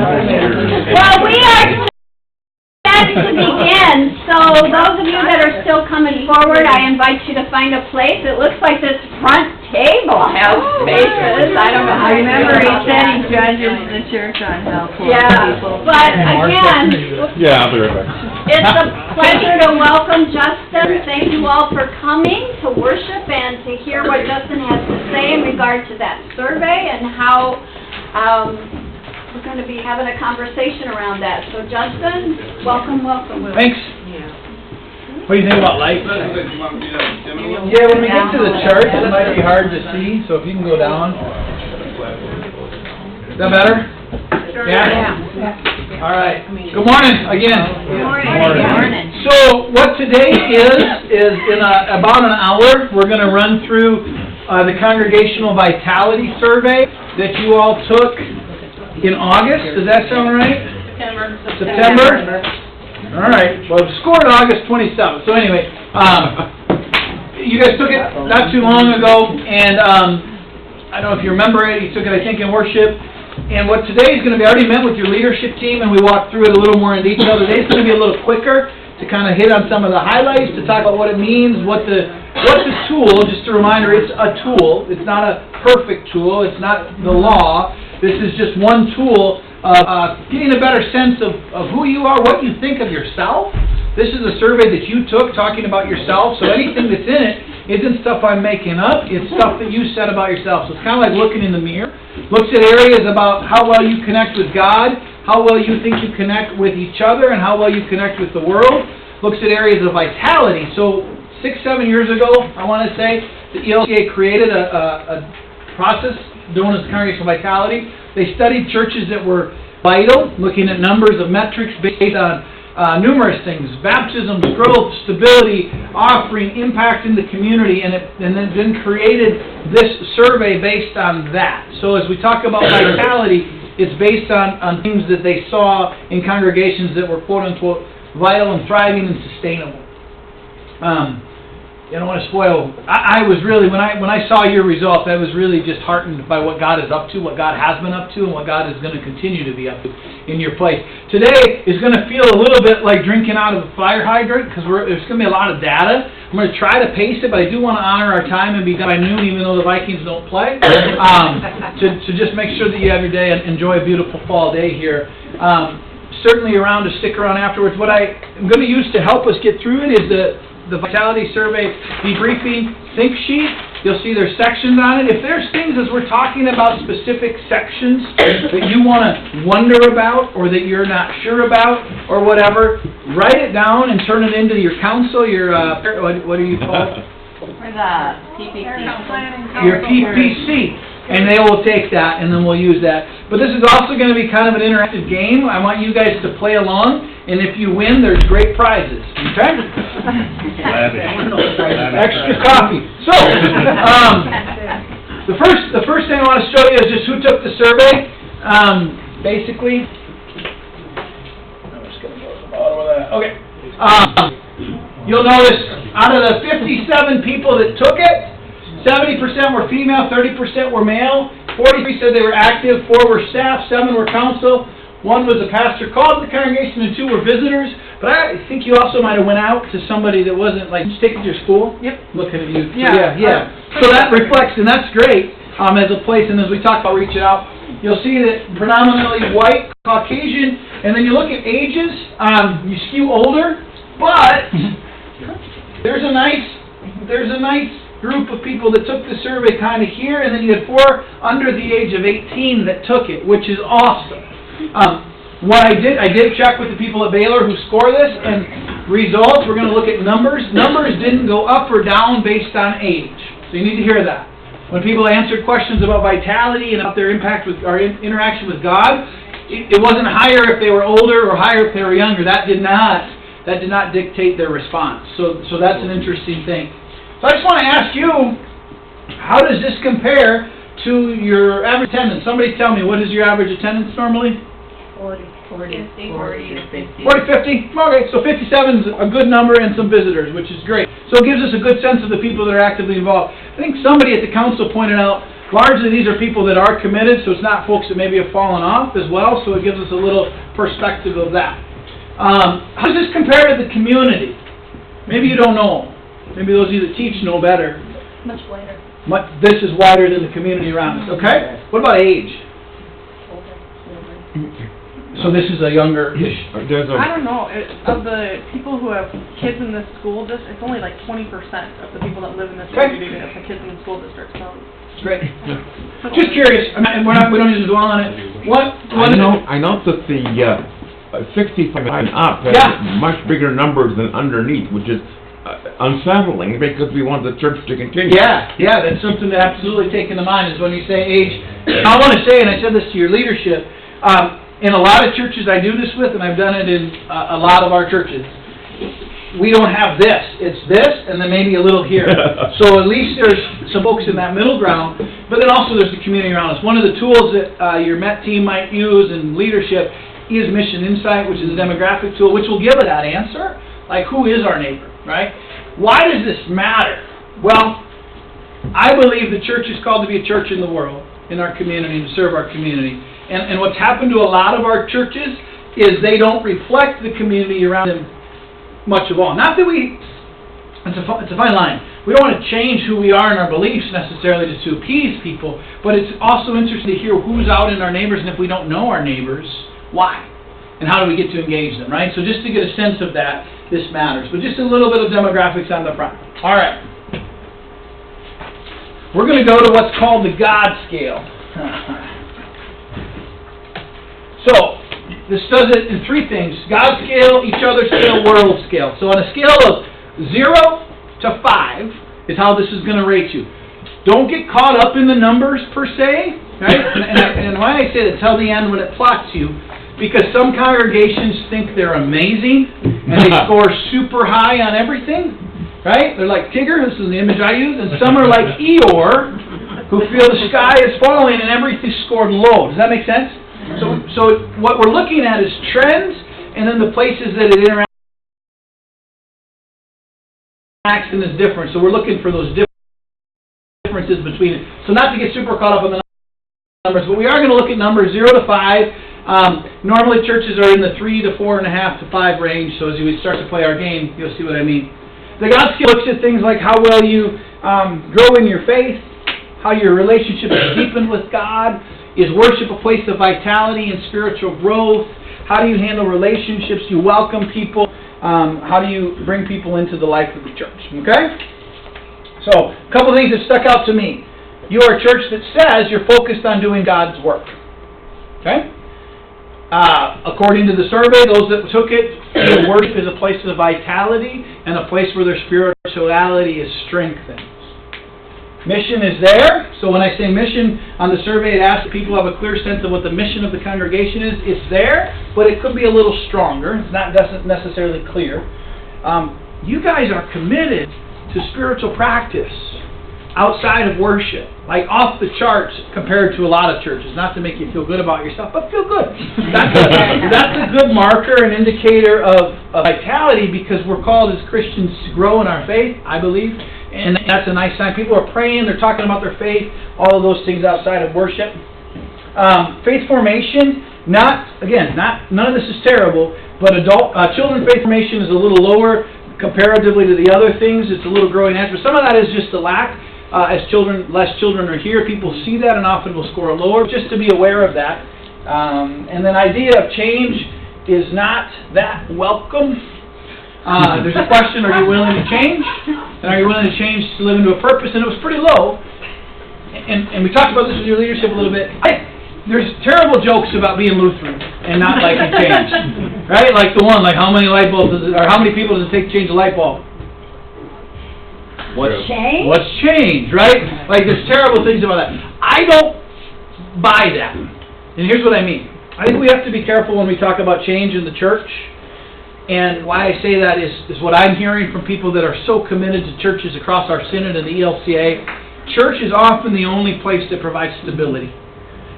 Well, we are ready to begin, so those of you that are still coming forward, I invite you to find a place. It looks like this front table has spaces. I don't know how you Remember, he remember said he judges the church on how poor Yeah, people. but again, Yeah, I'll be right back. it's a pleasure to welcome Justin. Thank you all for coming to worship and to hear what Justin has to say in regard to that survey and how we're going to be having a conversation around that. So Justin, welcome. Thanks. What do you think about life? Yeah, when we get to the chart, it might be hard to see, so if you can go down. Is that better? Yeah? All right. Good morning, again. Good morning. So, what today is in about an hour, we're going to run through the Congregational Vitality Survey that you all took in August. Does that sound right? September? All right. Well, it scored August 27th. So anyway, you guys took it not too long ago, and I don't know if you remember it. You took it, I think, in worship. And what today is going to be, I already met with your leadership team, and we walked through it a little more in detail. Today is going to be a little quicker to kind of hit on some of the highlights, to talk about what it means, what the tool. Just a reminder, it's a tool. It's not a perfect tool. It's not the law. This is just one tool of getting a better sense of who you are, what you think of yourself. This is a survey that you took talking about yourself, so anything that's in it isn't stuff I'm making up, it's stuff that you said about yourself. So it's kind of like looking in the mirror. Looks at areas about how well you connect with God, how well you think you connect with each other, and how well you connect with the world. Looks at areas of vitality. So 6-7 years ago, I want to say, the ELCA created a process known as Congregational Vitality. They studied churches that were vital, looking at numbers of metrics based on numerous things: baptisms, growth, stability, offering, impact in the community, and then created this survey based on that. So as we talk about vitality, it's based on things that they saw in congregations that were quote-unquote vital and thriving and sustainable. I don't want to spoil. I was really, when I saw your results, I was really just heartened by what God is up to, what God has been up to, and what God is going to continue to be up to in your place. Today is going to feel a little bit like drinking out of a fire hydrant, because there's going to be a lot of data. I'm going to try to pace it, but I do want to honor our time and be done by noon, even though the Vikings don't play, to just make sure that you have your day and enjoy a beautiful fall day here. Certainly around to stick around afterwards. What I'm going to use to help us get through it is the Vitality Survey Debriefing Think Sheet. You'll see there's sections on it. If there's things as we're talking about specific sections that you want to wonder about or that you're not sure about or whatever, write it down and turn it into your council, your, what do you call it? For the PPC. Your PPC. And they will take that, and then we'll use that. But this is also going to be kind of an interactive game. I want you guys to play along, and if you win, there's great prizes. Okay? Extra coffee. So, the first thing I want to show you is just who took the survey. Basically, I'm just going to go to the bottom of that. Okay. You'll notice out of the 57 people that took it, 70% were female, 30% were male, 43 said they were active, 4 were staff, 7 were council, 1 was a pastor called the congregation, and 2 were visitors. But I think you also might have went out to somebody that wasn't, like, stick at your school. Yep. Looking at you. Yeah. So that reflects, and that's great as a place, and as we talk about reaching out, you'll see that predominantly white, Caucasian, and then you look at ages, you skew older, but there's a nice group of people that took the survey kind of here, and then you had 4 under the age of 18 that took it, which is awesome. What I did check with the people at Baylor who score this, and results, we're going to look at numbers. Numbers didn't go up or down based on age, so you need to hear that. When people answered questions about vitality and about their impact with our interaction with God, it wasn't higher if they were older or higher if they were younger. That did not dictate their response. So that's an interesting thing. So I just want to ask you, how does this compare to your average attendance? Somebody tell me, what is your average attendance normally? 40 to 50. 40, 50? Okay, so 57 is a good number and some visitors, which is great. So it gives us a good sense of the people that are actively involved. I think somebody at the council pointed out largely these are people that are committed, so it's not folks that maybe have fallen off as well, so it gives us a little perspective of that. How does this compare to the community? Maybe you don't know. Maybe those of you that teach know better. Much later. This is wider than the community around us, okay? What about age? So this is a younger-ish. I don't know, of the people who have kids in this school district, it's only like 20% of the people that live in this community that have kids in the school district, so. Great. Just curious, and we don't need to dwell on it. I know that the 65 and up has much bigger numbers than underneath, which is unsettling because we want the church to continue. Yeah, that's something to absolutely take into mind is when you say age. I want to say, and I said this to your leadership, in a lot of churches I do this with, and I've done it in a lot of our churches, we don't have this. It's this, and then maybe a little here. So at least there's some folks in that middle ground, but then also there's the community around us. One of the tools that your MET team might use in leadership is Mission Insight, which is a demographic tool, which will give it that answer, like who is our neighbor, right? Why does this matter? Well, I believe the church is called to be a church in the world, in our community, to serve our community. And what's happened to a lot of our churches is they don't reflect the community around them much of all. Not that it's a fine line. We don't want to change who we are in our beliefs necessarily to appease people, but it's also interesting to hear who's out in our neighbors, and if we don't know our neighbors, why? And how do we get to engage them, right? So just to get a sense of that, this matters. But just a little bit of demographics on the front. All right. We're going to go to what's called the God scale. So, this does it in three things. God scale, each other scale, world scale. So on a scale of 0 to 5 is how this is going to rate you. Don't get caught up in the numbers per se, right? And why I say that till the end when it plots you, because some congregations think they're amazing and they score super high on everything, right? They're like Tigger, this is the image I use, and some are like Eeyore, who feel the sky is falling and everything's scored low. Does that make sense? So what we're looking at is trends, and then the places that it interacts and is different. So we're looking for those differences between it. So not to get super caught up on the numbers, but we are going to look at numbers 0 to 5. Normally churches are in the 3 to 4.5 to 5 range, so as we start to play our game, you'll see what I mean. The God scale looks at things like how well you grow in your faith, how your relationship is deepened with God. Is worship a place of vitality and spiritual growth? How do you handle relationships? Do you welcome people? How do you bring people into the life of the church? Okay? So, a couple of things that stuck out to me. You are a church that says you're focused on doing God's work. Okay? According to the survey, those that took it, worship is a place of vitality and a place where their spirituality is strengthened. Mission is there. So when I say mission, on the survey it asks if people have a clear sense of what the mission of the congregation is. It's there, but it could be a little stronger. It's not necessarily clear. You guys are committed to spiritual practice outside of worship, like off the charts compared to a lot of churches. Not to make you feel good about yourself, but feel good. That's a good marker and indicator of vitality, because we're called as Christians to grow in our faith, I believe. And that's a nice sign. People are praying, they're talking about their faith, all of those things outside of worship. Faith formation, none of this is terrible, but children faith formation is a little lower comparatively to the other things. It's a little growing edge, but some of that is just the lack. As less children are here, people see that and often will score lower, just to be aware of that. And then idea of change is not that welcome. There's a question, are you willing to change? And are you willing to change to live into a purpose? And it was pretty low. And we talked about this with your leadership a little bit. There's terrible jokes about being Lutheran and not liking change. Right? Like the one, like how many light bulbs or how many people does it take to change a light bulb? What's change, right? Like there's terrible things about that. I don't buy that. And here's what I mean. I think we have to be careful when we talk about change in the church. And why I say that is what I'm hearing from people that are so committed to churches across our synod and the ELCA. Church is often the only place that provides stability.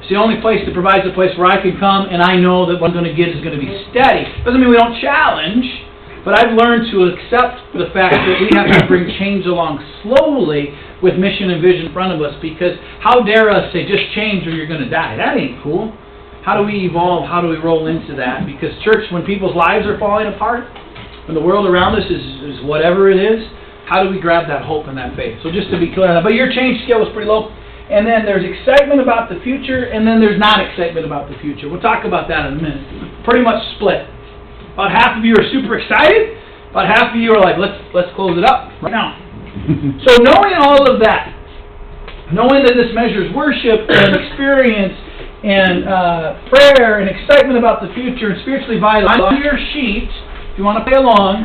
It's the only place that provides a place where I can come and I know that what I'm going to get is going to be steady. Doesn't mean we don't challenge, But I've learned to accept the fact that we have to bring change along slowly with mission and vision in front of us, because how dare us say, just change or you're going to die? That ain't cool. How do we evolve? How do we roll into that? Because church, when people's lives are falling apart, when the world around us is whatever it is, how do we grab that hope and that faith? So just to be clear on that. But your change scale was pretty low. And then there's excitement about the future, and then there's not excitement about the future. We'll talk about that in a minute. Pretty much split. About half of you are super excited. About half of you are like, let's close it up right now. So knowing all of that, knowing that this measures worship and experience and prayer and excitement about the future and spiritually vital, on your sheet, if you want to play along,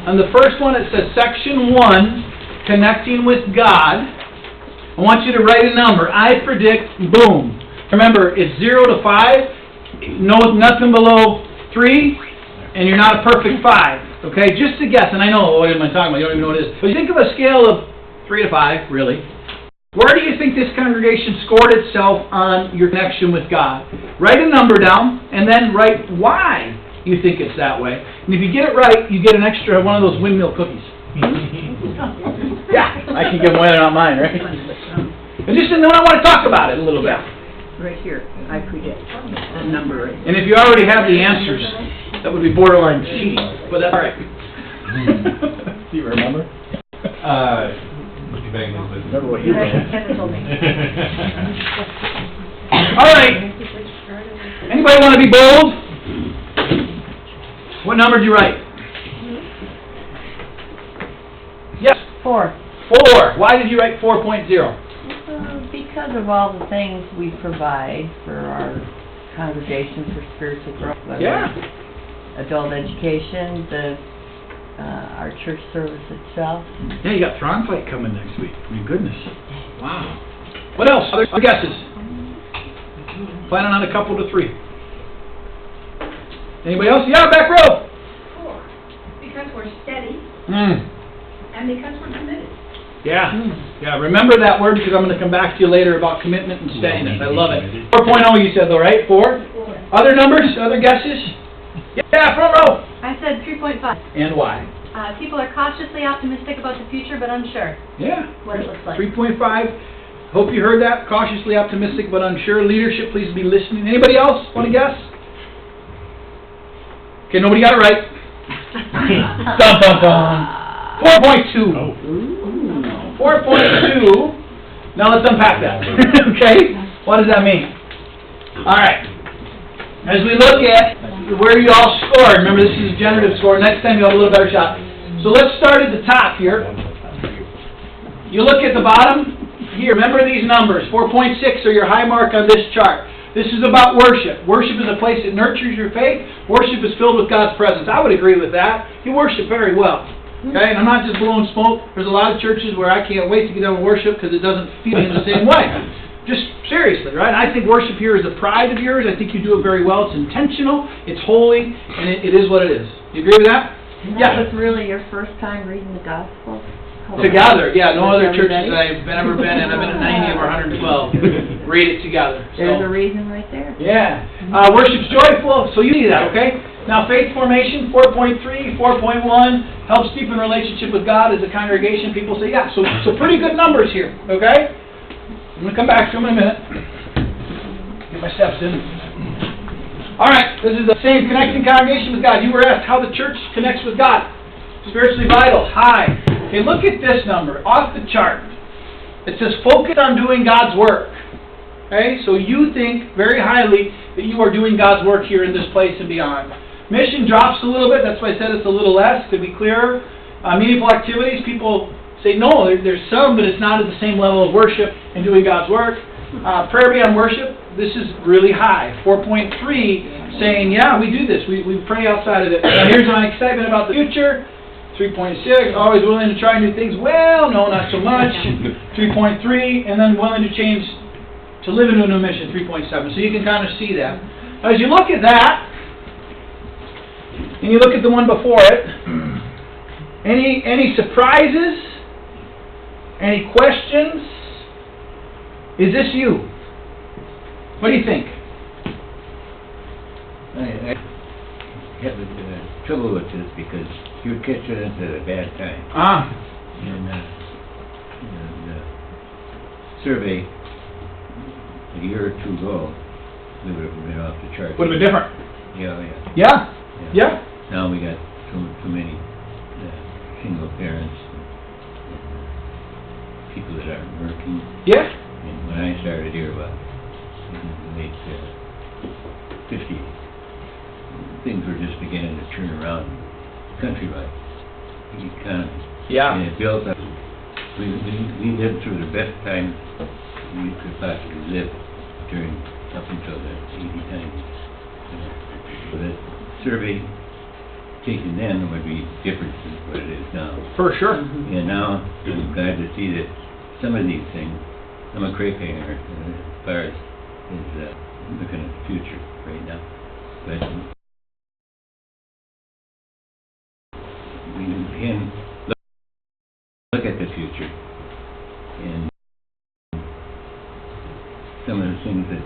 on the first one it says Section 1, Connecting with God. I want you to write a number. I predict, boom. Remember, it's 0 to 5, no, nothing below 3, and you're not a perfect 5. Okay, just a guess, and I know, what am I talking about? You don't even know what it is. But you think of a scale of 3 to 5, really. Where do you think this congregation scored itself on your connection with God? Write a number down, and then write why you think it's that way. And if you get it right, you get an extra one of those windmill cookies. Yeah, I can give them away, they're not mine, right? And just then I want to talk about it a little bit. Right here, I predict a number. And if you already have the answers, that would be borderline cheating, but that's all right. Do you remember? Remember what you wrote. Kevin told me. All right. Anybody want to be bold? What number did you write? Yes. 4. 4. Why did you write 4.0? Because of all the things we provide for our congregation for spiritual growth. whether Yeah. it's adult education, our church service itself. Yeah, you got Thron Fight coming next week. My goodness. Wow. What else? Other guesses? Planning on a couple to 3. Anybody else? Yeah, back row. 4, because we're steady Mm. and because we're committed. Yeah. Yeah, remember that word, because I'm going to come back to you later about commitment and steadiness. I love it. 4.0 you said though, right? 4? Other numbers? Other guesses? Yeah, front row. I said 3.5. And why? People are cautiously optimistic about the future, but unsure Yeah. what it looks like. 3.5. Hope you heard that. Cautiously optimistic but unsure. Leadership, please be listening. Anybody else want to guess? Okay, nobody got it right. Dun, dun, dun. 4.2. 4.2. Now let's unpack that. Okay? What does that mean? All right. As we look at where you all scored, remember this is a generative score. Next time you'll have a little better shot. So let's start at the top here. You look at the bottom here. Remember these numbers. 4.6 are your high mark on this chart. This is about worship. Worship is a place that nurtures your faith. Worship is filled with God's presence. I would agree with that. You worship very well. Okay, and I'm not just blowing smoke. There's a lot of churches where I can't wait to get done with worship because it doesn't feel in the same way. Just seriously, right? I think worship here is a pride of yours. I think you do it very well. It's intentional, it's holy, and it is what it is. You agree with that? And Yeah. that was really your first time reading the gospel? Together, yeah. No With other churches everybody? I've ever been in. I've been at 90 of our 112. Read it together. There's So. a reason right there. Yeah. Worship's joyful, so you need that, okay? Now, faith formation, 4.3, 4.1, helps deepen relationship with God as a congregation. People say, yeah, so pretty good numbers here, okay? I'm going to come back to them in a minute. Get my steps in. All right, this is the same connecting congregation with God. You were asked how the church connects with God. Spiritually vital, high. Okay, look at this number, off the chart. It says focus on doing God's work. Okay, so you think very highly that you are doing God's work here in this place and beyond. Mission drops a little bit, that's why I said it's a little less, to be clearer. Meaningful activities, people say no, there's some, but it's not at the same level of worship and doing God's work. Prayer beyond worship, this is really high. 4.3, saying, yeah, we do this, we pray outside of it. Now here's my excitement about the future. 3.6, always willing to try new things. Well, no, not so much. 3.3, and then willing to change to live into a new mission, 3.7. So you can kind of see that. As you look at that, and you look at the one before it, any surprises? Any questions? Is this you? What do you think? having trouble with this because you're catching us at a bad time. And the survey a year or two ago, we would have been off the charts. Would have been different. Yeah. Yeah. Now we got too many single parents and people that aren't working. Yeah. And when I started here about in the late 50s, things were just beginning to turn around countrywide, the economy. Yeah. And it built up. We lived through the best time we could possibly live during up until the 80s, 90s. So that survey taken then would be different than what it is now. For sure. And now I'm glad to see that some of these things, I'm a crepe hanger as far as looking at the future right now. But we can look at the future and some of the things that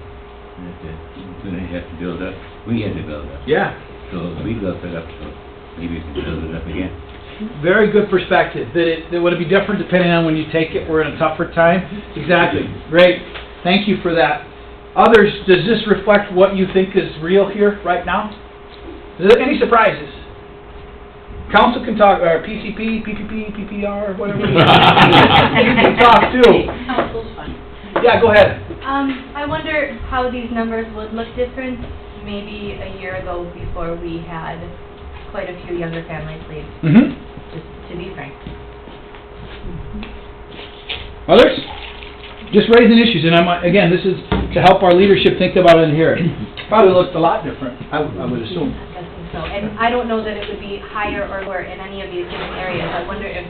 we're going to have to build up, we had to build up. Yeah. So we built it up, so maybe we can build it up again. Very good perspective, that would it be different depending on when you take it, we're in a tougher time? Exactly, great, thank you for that. Others, does this reflect what you think is real here, right now? Is there any surprises? Council can talk, or PCP, PPP, PPR, whatever. You can talk too. Council's fine. Yeah, go ahead. I wonder how these numbers would look different maybe a year ago before we had quite a few younger families leave, just to be frank. Others? Just raising issues, and again, this is to help our leadership think about it and hear it. Probably looked a lot different, I would assume. I think so. And I don't know that it would be higher or lower in any of these given areas. I wonder if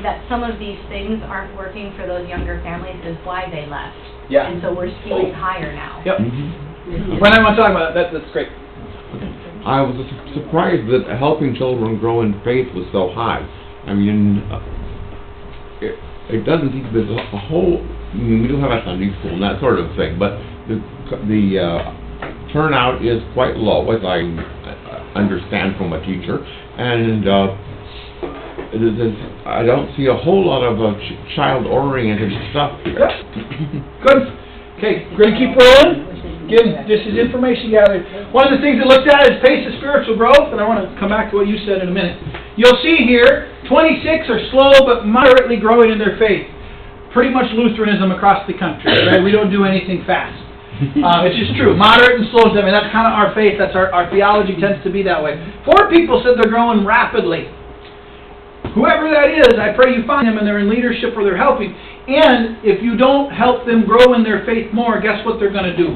that some of these things aren't working for those younger families is why they left. Yeah. And so we're skewing higher now. Yep. When I want to talk about that, that's great. I was surprised that helping children grow in faith was so high. I mean, it doesn't seem there's a whole. I mean, we do have a Sunday school and that sort of thing, but the turnout is quite low, as I understand from a teacher, and I don't see a whole lot of child-oriented stuff here. Good. Okay, we're going to keep rolling. Again, this is information gathered. One of the things I looked at is pace of spiritual growth, and I want to come back to what you said in a minute. You'll see here, 26 are slow but moderately growing in their faith. Pretty much Lutheranism across the country, right? We don't do anything fast. It's just true. Moderate and slow, I mean, that's kind of our faith. That's our theology tends to be that way. 4 people said they're growing rapidly. Whoever that is, I pray you find them and they're in leadership or they're helping. And if you don't help them grow in their faith more, guess what they're going to do?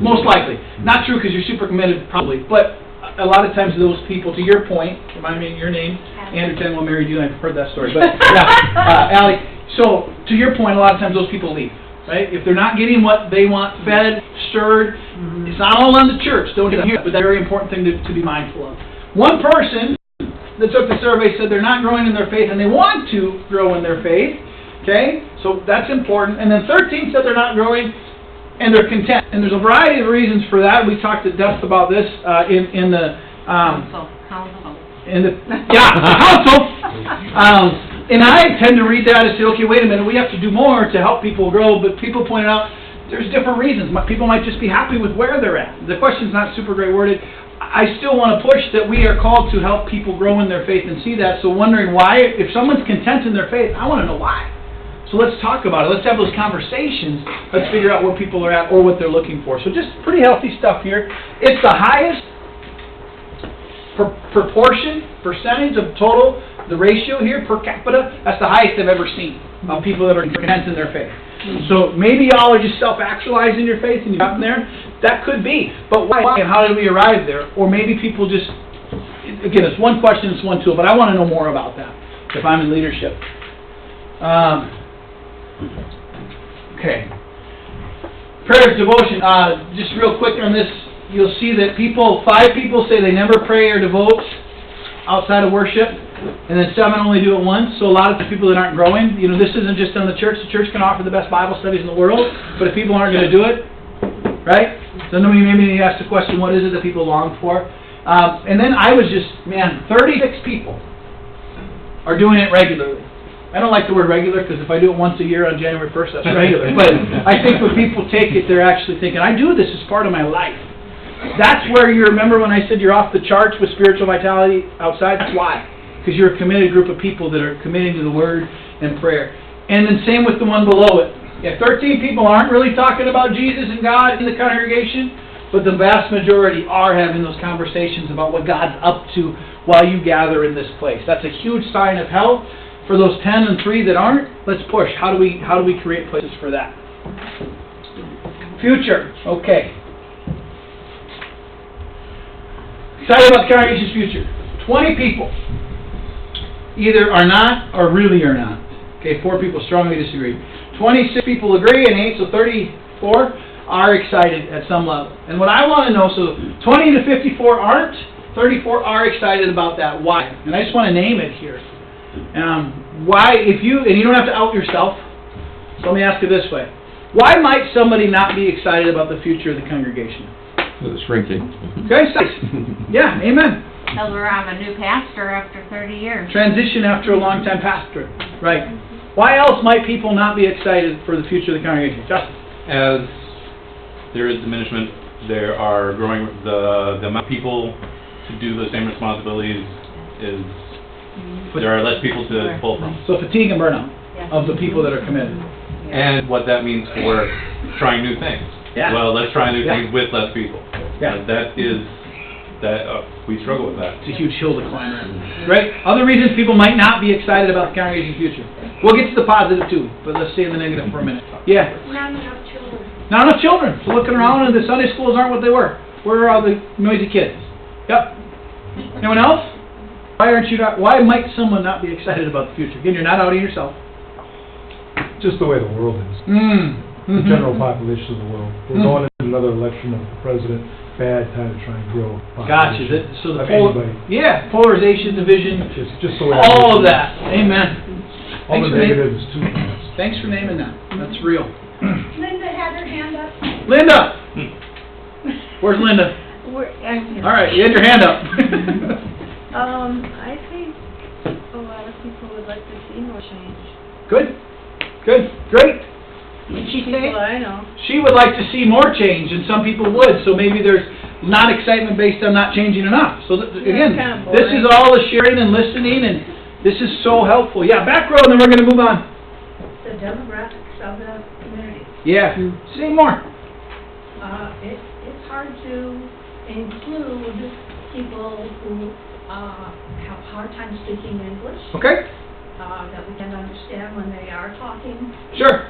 Most likely. Not true because you're super committed, probably. But a lot of times those people, to your point, remind me of your name, Andrew Tenwell married you, I've heard that story. But, yeah, Allie, so to your point, a lot of times those people leave. Right? If they're not getting what they want, fed, stirred, it's not all on the church, don't hear that, but that's a very important thing to be mindful of. One person that took the survey said they're not growing in their faith and they want to grow in their faith. Okay? So that's important. And then 13 said they're not growing and they're content. And there's a variety of reasons for that. We talked to Dust about this in the council. And I tend to read that and say, okay, wait a minute, we have to do more to help people grow, but people pointed out there's different reasons. People might just be happy with where they're at. The question's not super great worded. I still want to push that we are called to help people grow in their faith and see that. So wondering why, if someone's content in their faith, I want to know why. So let's talk about it. Let's have those conversations. Let's figure out where people are at or what they're looking for. So just pretty healthy stuff here. It's the highest percentage of total, the ratio here per capita, that's the highest I've ever seen of people that are content in their faith. So maybe y'all are just self-actualizing your faith and you've gotten there. That could be. But why and how did we arrive there? Or maybe people just, again, it's one question, it's one tool, but I want to know more about that if I'm in leadership. Okay. Prayers, devotion. Just real quick on this, you'll see that 5 people say they never pray or devote outside of worship, and then 7 only do it once. So a lot of the people that aren't growing, this isn't just on the church. The church can offer the best Bible studies in the world, but if people aren't going to do it, right? So maybe you ask the question, what is it that people long for? And then I was just, man, 36 people are doing it regularly. I don't like the word regular, because if I do it once a year on January 1st, that's regular. But I think when people take it, they're actually thinking, I do this as part of my life. That's where you remember when I said you're off the charts with spiritual vitality outside? That's why. Because you're a committed group of people that are committing to the Word and prayer. And then same with the one below it. Yeah, 13 people aren't really talking about Jesus and God in the congregation, but the vast majority are having those conversations about what God's up to while you gather in this place. That's a huge sign of health. For those 10 and 3 that aren't, let's push. How do we create places for that? Future. Okay. Excited about the congregation's future. 20 people either are not or really are not. Okay, 4 people strongly disagree. 26 people agree, and 8, so 34 are excited at some level. And what I want to know, so 20 to 54 aren't, 34 are excited about that. Why? And I just want to name it here. Why, and you don't have to out yourself, so let me ask it this way. Why might somebody not be excited about the future of the congregation? It's shrinking. Okay, yeah, amen. Because we're on a new pastor after 30 years. Transition after a long-time pastor, right. Why else might people not be excited for the future of the congregation? Justin? As there is diminishment, there are growing, the amount of people to do the same responsibilities is, there are less people to pull from. So fatigue and burnout of the people that are committed. And what that means for trying new things. Yeah. Well, let's try new Yeah. things with less people. Yeah. We struggle with that. It's a huge hill to climb. Right? Other reasons people might not be excited about the congregation's future. We'll get to the positive too, but let's stay in the negative for a minute. Yeah? Not enough children. Not enough children. So looking around and the Sunday schools aren't what they were. Where are all the noisy kids? Yep. Anyone else? Why might someone not be excited about the future? Again, you're not outing yourself. Just the way the world is. The general population of the world. We're going into another election of the president. Bad time to try and grow Gotcha. population. So the Anybody. polarization, division, It's just the way all of that. Amen. All the negatives too. Thanks for naming that. That's real. Linda had her hand up. Linda! Where's Linda? All right, you had your hand up. I think a lot of people would like to see more change. Good. Great. People I know. She would like to see more change, and some people would, so maybe there's not excitement based on not changing enough. So, again, kind of this is all the sharing and listening, and this is so helpful. Yeah, back row, and then we're going to move on. The demographics of the community. Yeah, say more. It's hard to include people who have a hard time speaking English. Okay, That we can understand when they are talking. sure.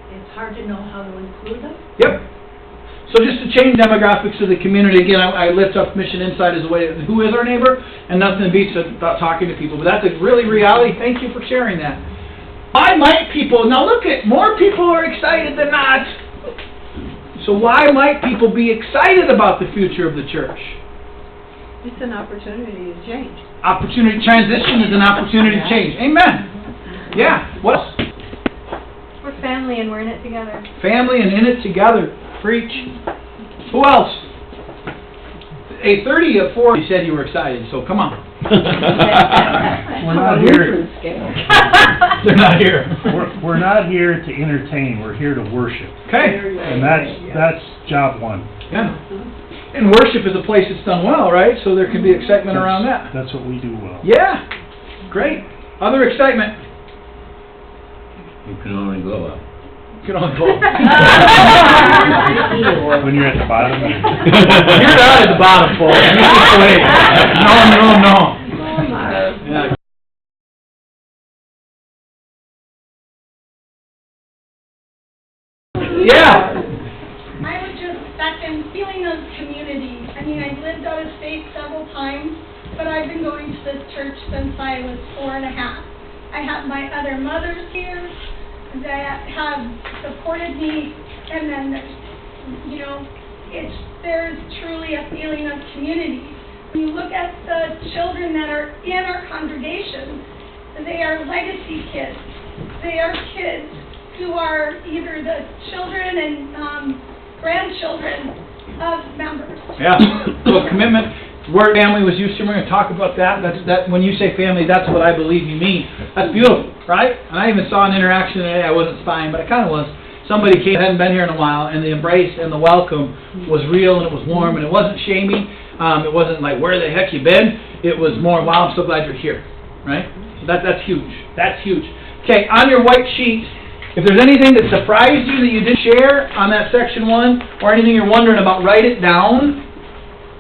It's hard to know how to include them. Yep. So just to change demographics of the community, again, I lift up Mission Insight as a way, who is our neighbor? And nothing beats about talking to people. But that's a really reality. Thank you for sharing that. Why might people, now look at, more people are excited than not. So why might people be excited about the future of the church? It's an opportunity to change. Opportunity, transition is an opportunity to change. Amen. Yeah. What else? We're family and we're in it together. Family and in it together. Preach. Who else? 8:30 at 4, you said you were excited, so come on. We're not here. They're not here. We're not here to entertain. We're here to worship, Okay. and that's job one. Yeah. And worship is a place that's done well, right? So there can be excitement around that. That's what we do well. Yeah. Great. Other excitement. You can only go up. You can only go. When you're at the bottom. You're not at the bottom, folks. You just wait. No. Yeah. Yeah. I was just back in feeling of community. I mean, I've lived out of state several times, but I've been going to this church since I was 4.5. I have my other mothers here that have supported me, and then there's truly a feeling of community. When you look at the children that are in our congregation, they are legacy kids. They are kids who are either the children and grandchildren of members. Yeah, so commitment, word family was used here, we're gonna talk about that, when you say family, that's what I believe you mean. That's beautiful, right? And I even saw an interaction today, I wasn't spying, but I kinda was. Somebody came, hadn't been here in a while, and the embrace and the welcome was real, and it was warm, and it wasn't shaming, it wasn't like, where the heck you been? It was more, wow, I'm so glad you're here, right? So that's huge, that's huge. Okay, on your white sheet, if there's anything that surprised you that you didn't share on that section 1, or anything you're wondering about, write it down,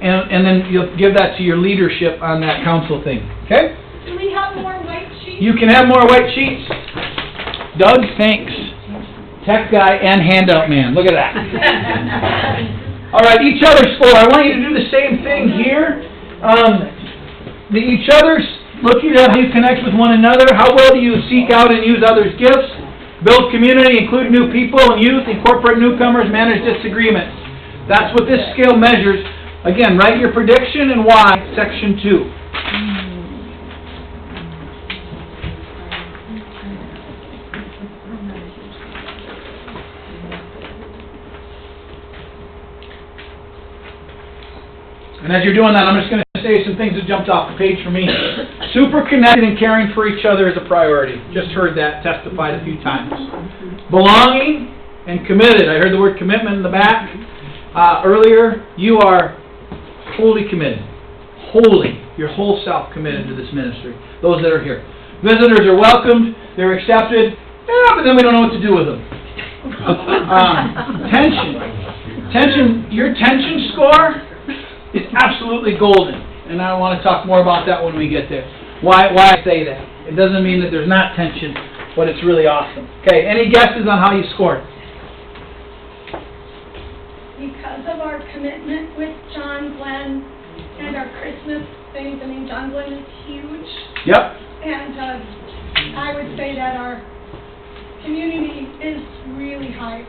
and then you'll give that to your leadership on that council thing, okay? Do we have more white sheets? You can have more white sheets. Doug, thanks. Tech guy and handout man, look at that. All right, each other's score. I want you to do the same thing here. The each other's, looking at how you connect with one another. How well do you seek out and use others' gifts? Build community, include new people and youth, incorporate newcomers, manage disagreements. That's what this scale measures. Again, write your prediction and why, section 2. And as you're doing that, I'm just going to say some things that jumped off the page for me. Super connected and caring for each other is a priority. Just heard that testified a few times. Belonging and committed. I heard the word commitment in the back earlier. You are wholly committed. Wholly. Your whole self committed to this ministry. Those that are here. Visitors are welcomed. They're accepted. Yeah, but then we don't know what to do with them. Tension. Your tension score is absolutely golden, and I want to talk more about that when we get there. Why I say that? It doesn't mean that there's not tension, but it's really awesome. Okay, any guesses on how you scored? Because of our commitment with John Glenn and our Christmas things. I mean, John Glenn is huge. Yep. And I would say that our community is really high.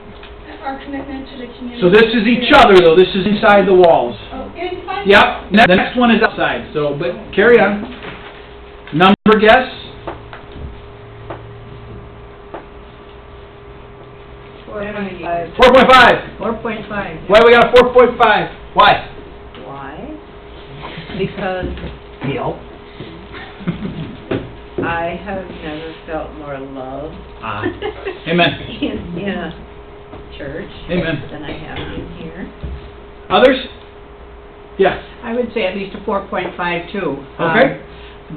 Our commitment to the community. So this is each other, though. This is inside the walls. Oh, inside? Yep. The next one is outside. So, but carry on. Number guess? 4.5. 4.5. 4.5. Why we got a 4.5? Why? Why? Because I have never felt more love Amen. in a church Amen. than I have in here. Others? Yeah. I would say at least a 4.5 too. Okay.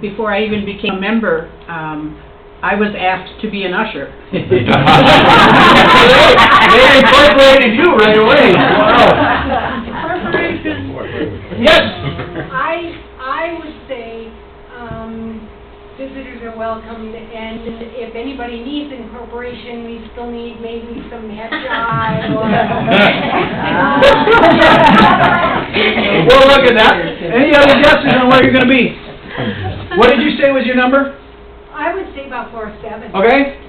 Before I even became a member, I was asked to be an usher. They incorporated you right away. Wow. Yes. I would say visitors are welcome, and if anybody needs incorporation, we still need maybe some head jive or... Well, look at that. Any other guesses on where you're going to be? What did you say was your number? I would say about 4.7. Okay.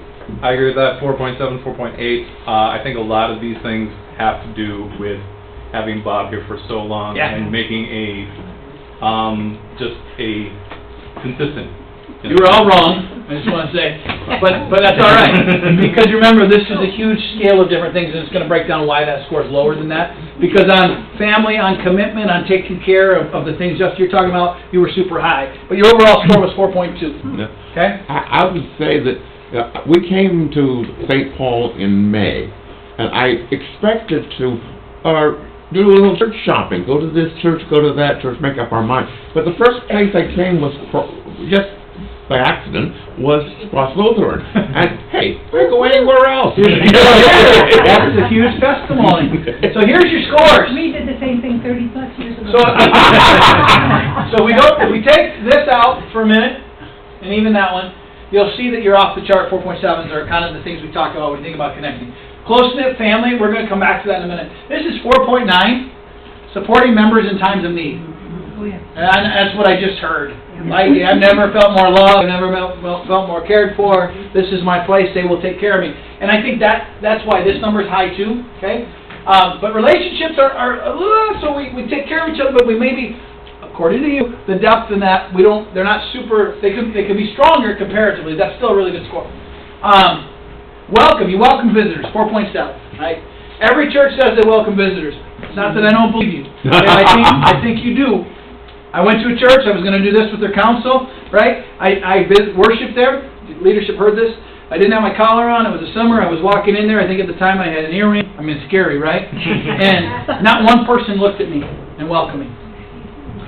I agree with that, 4.7, 4.8. I think a lot of these things have to do with having Bob here for so long and making a, just a consistent. You were all wrong, I just want to say, but that's all right, because remember, this is a huge scale of different things, and it's going to break down why that score is lower than that, because on family, on commitment, on taking care of the things just you're talking about, you were super high, but your overall score was 4.2, okay? I would say that we came to St. Paul in May, and I expected to do a little church shopping, go to this church, go to that church, make up our mind, but the first place I came was just by accident, was Ross Lutheran. And, hey, why go anywhere else? That's a huge testimony. So here's your scores. We did the same thing 30-plus years ago. So if we take this out for a minute, and even that one, you'll see that you're off the chart. 4.7s are kind of the things we talk about when we think about connecting. Close-knit family, we're going to come back to that in a minute. This is 4.9, supporting members in times of need. And that's what I just heard. I've never felt more loved. I've never felt more cared for. This is my place. They will take care of me. And I think that's why this number is high too. Okay, but relationships are so we take care of each other, but we maybe, according to you, the depth in that they're not super. They could be stronger comparatively. That's still a really good score. You welcome visitors. 4.7. Right. Every church says they welcome visitors. It's not that I don't believe you. I think you do. I went to a church, I was going to do this with their council, right? I worshiped there, leadership heard this. I didn't have my collar on, it was the summer, I was walking in there, I think at the time I had an earring. I mean, scary, right? And not one person looked at me and welcomed me.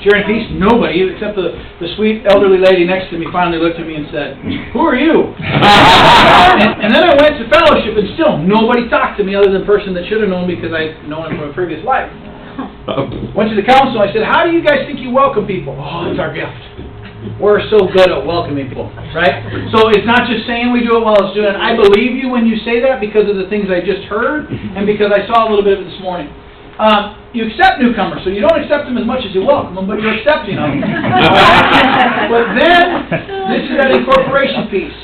Sharing peace, nobody, except the sweet elderly lady next to me finally looked at me and said, "Who are you?" and then I went to fellowship, and still nobody talked to me other than the person that should have known because I'd known him from a previous life. Went to the council, I said, "How do you guys think you welcome people?" "Oh, it's our gift. We're so good at welcoming people," right? So it's not just saying we do it while it's doing it. I believe you when you say that because of the things I just heard and because I saw a little bit of it this morning. You accept newcomers, so you don't accept them as much as you welcome them, but you're accepting them. Right? But then, this is that incorporation piece.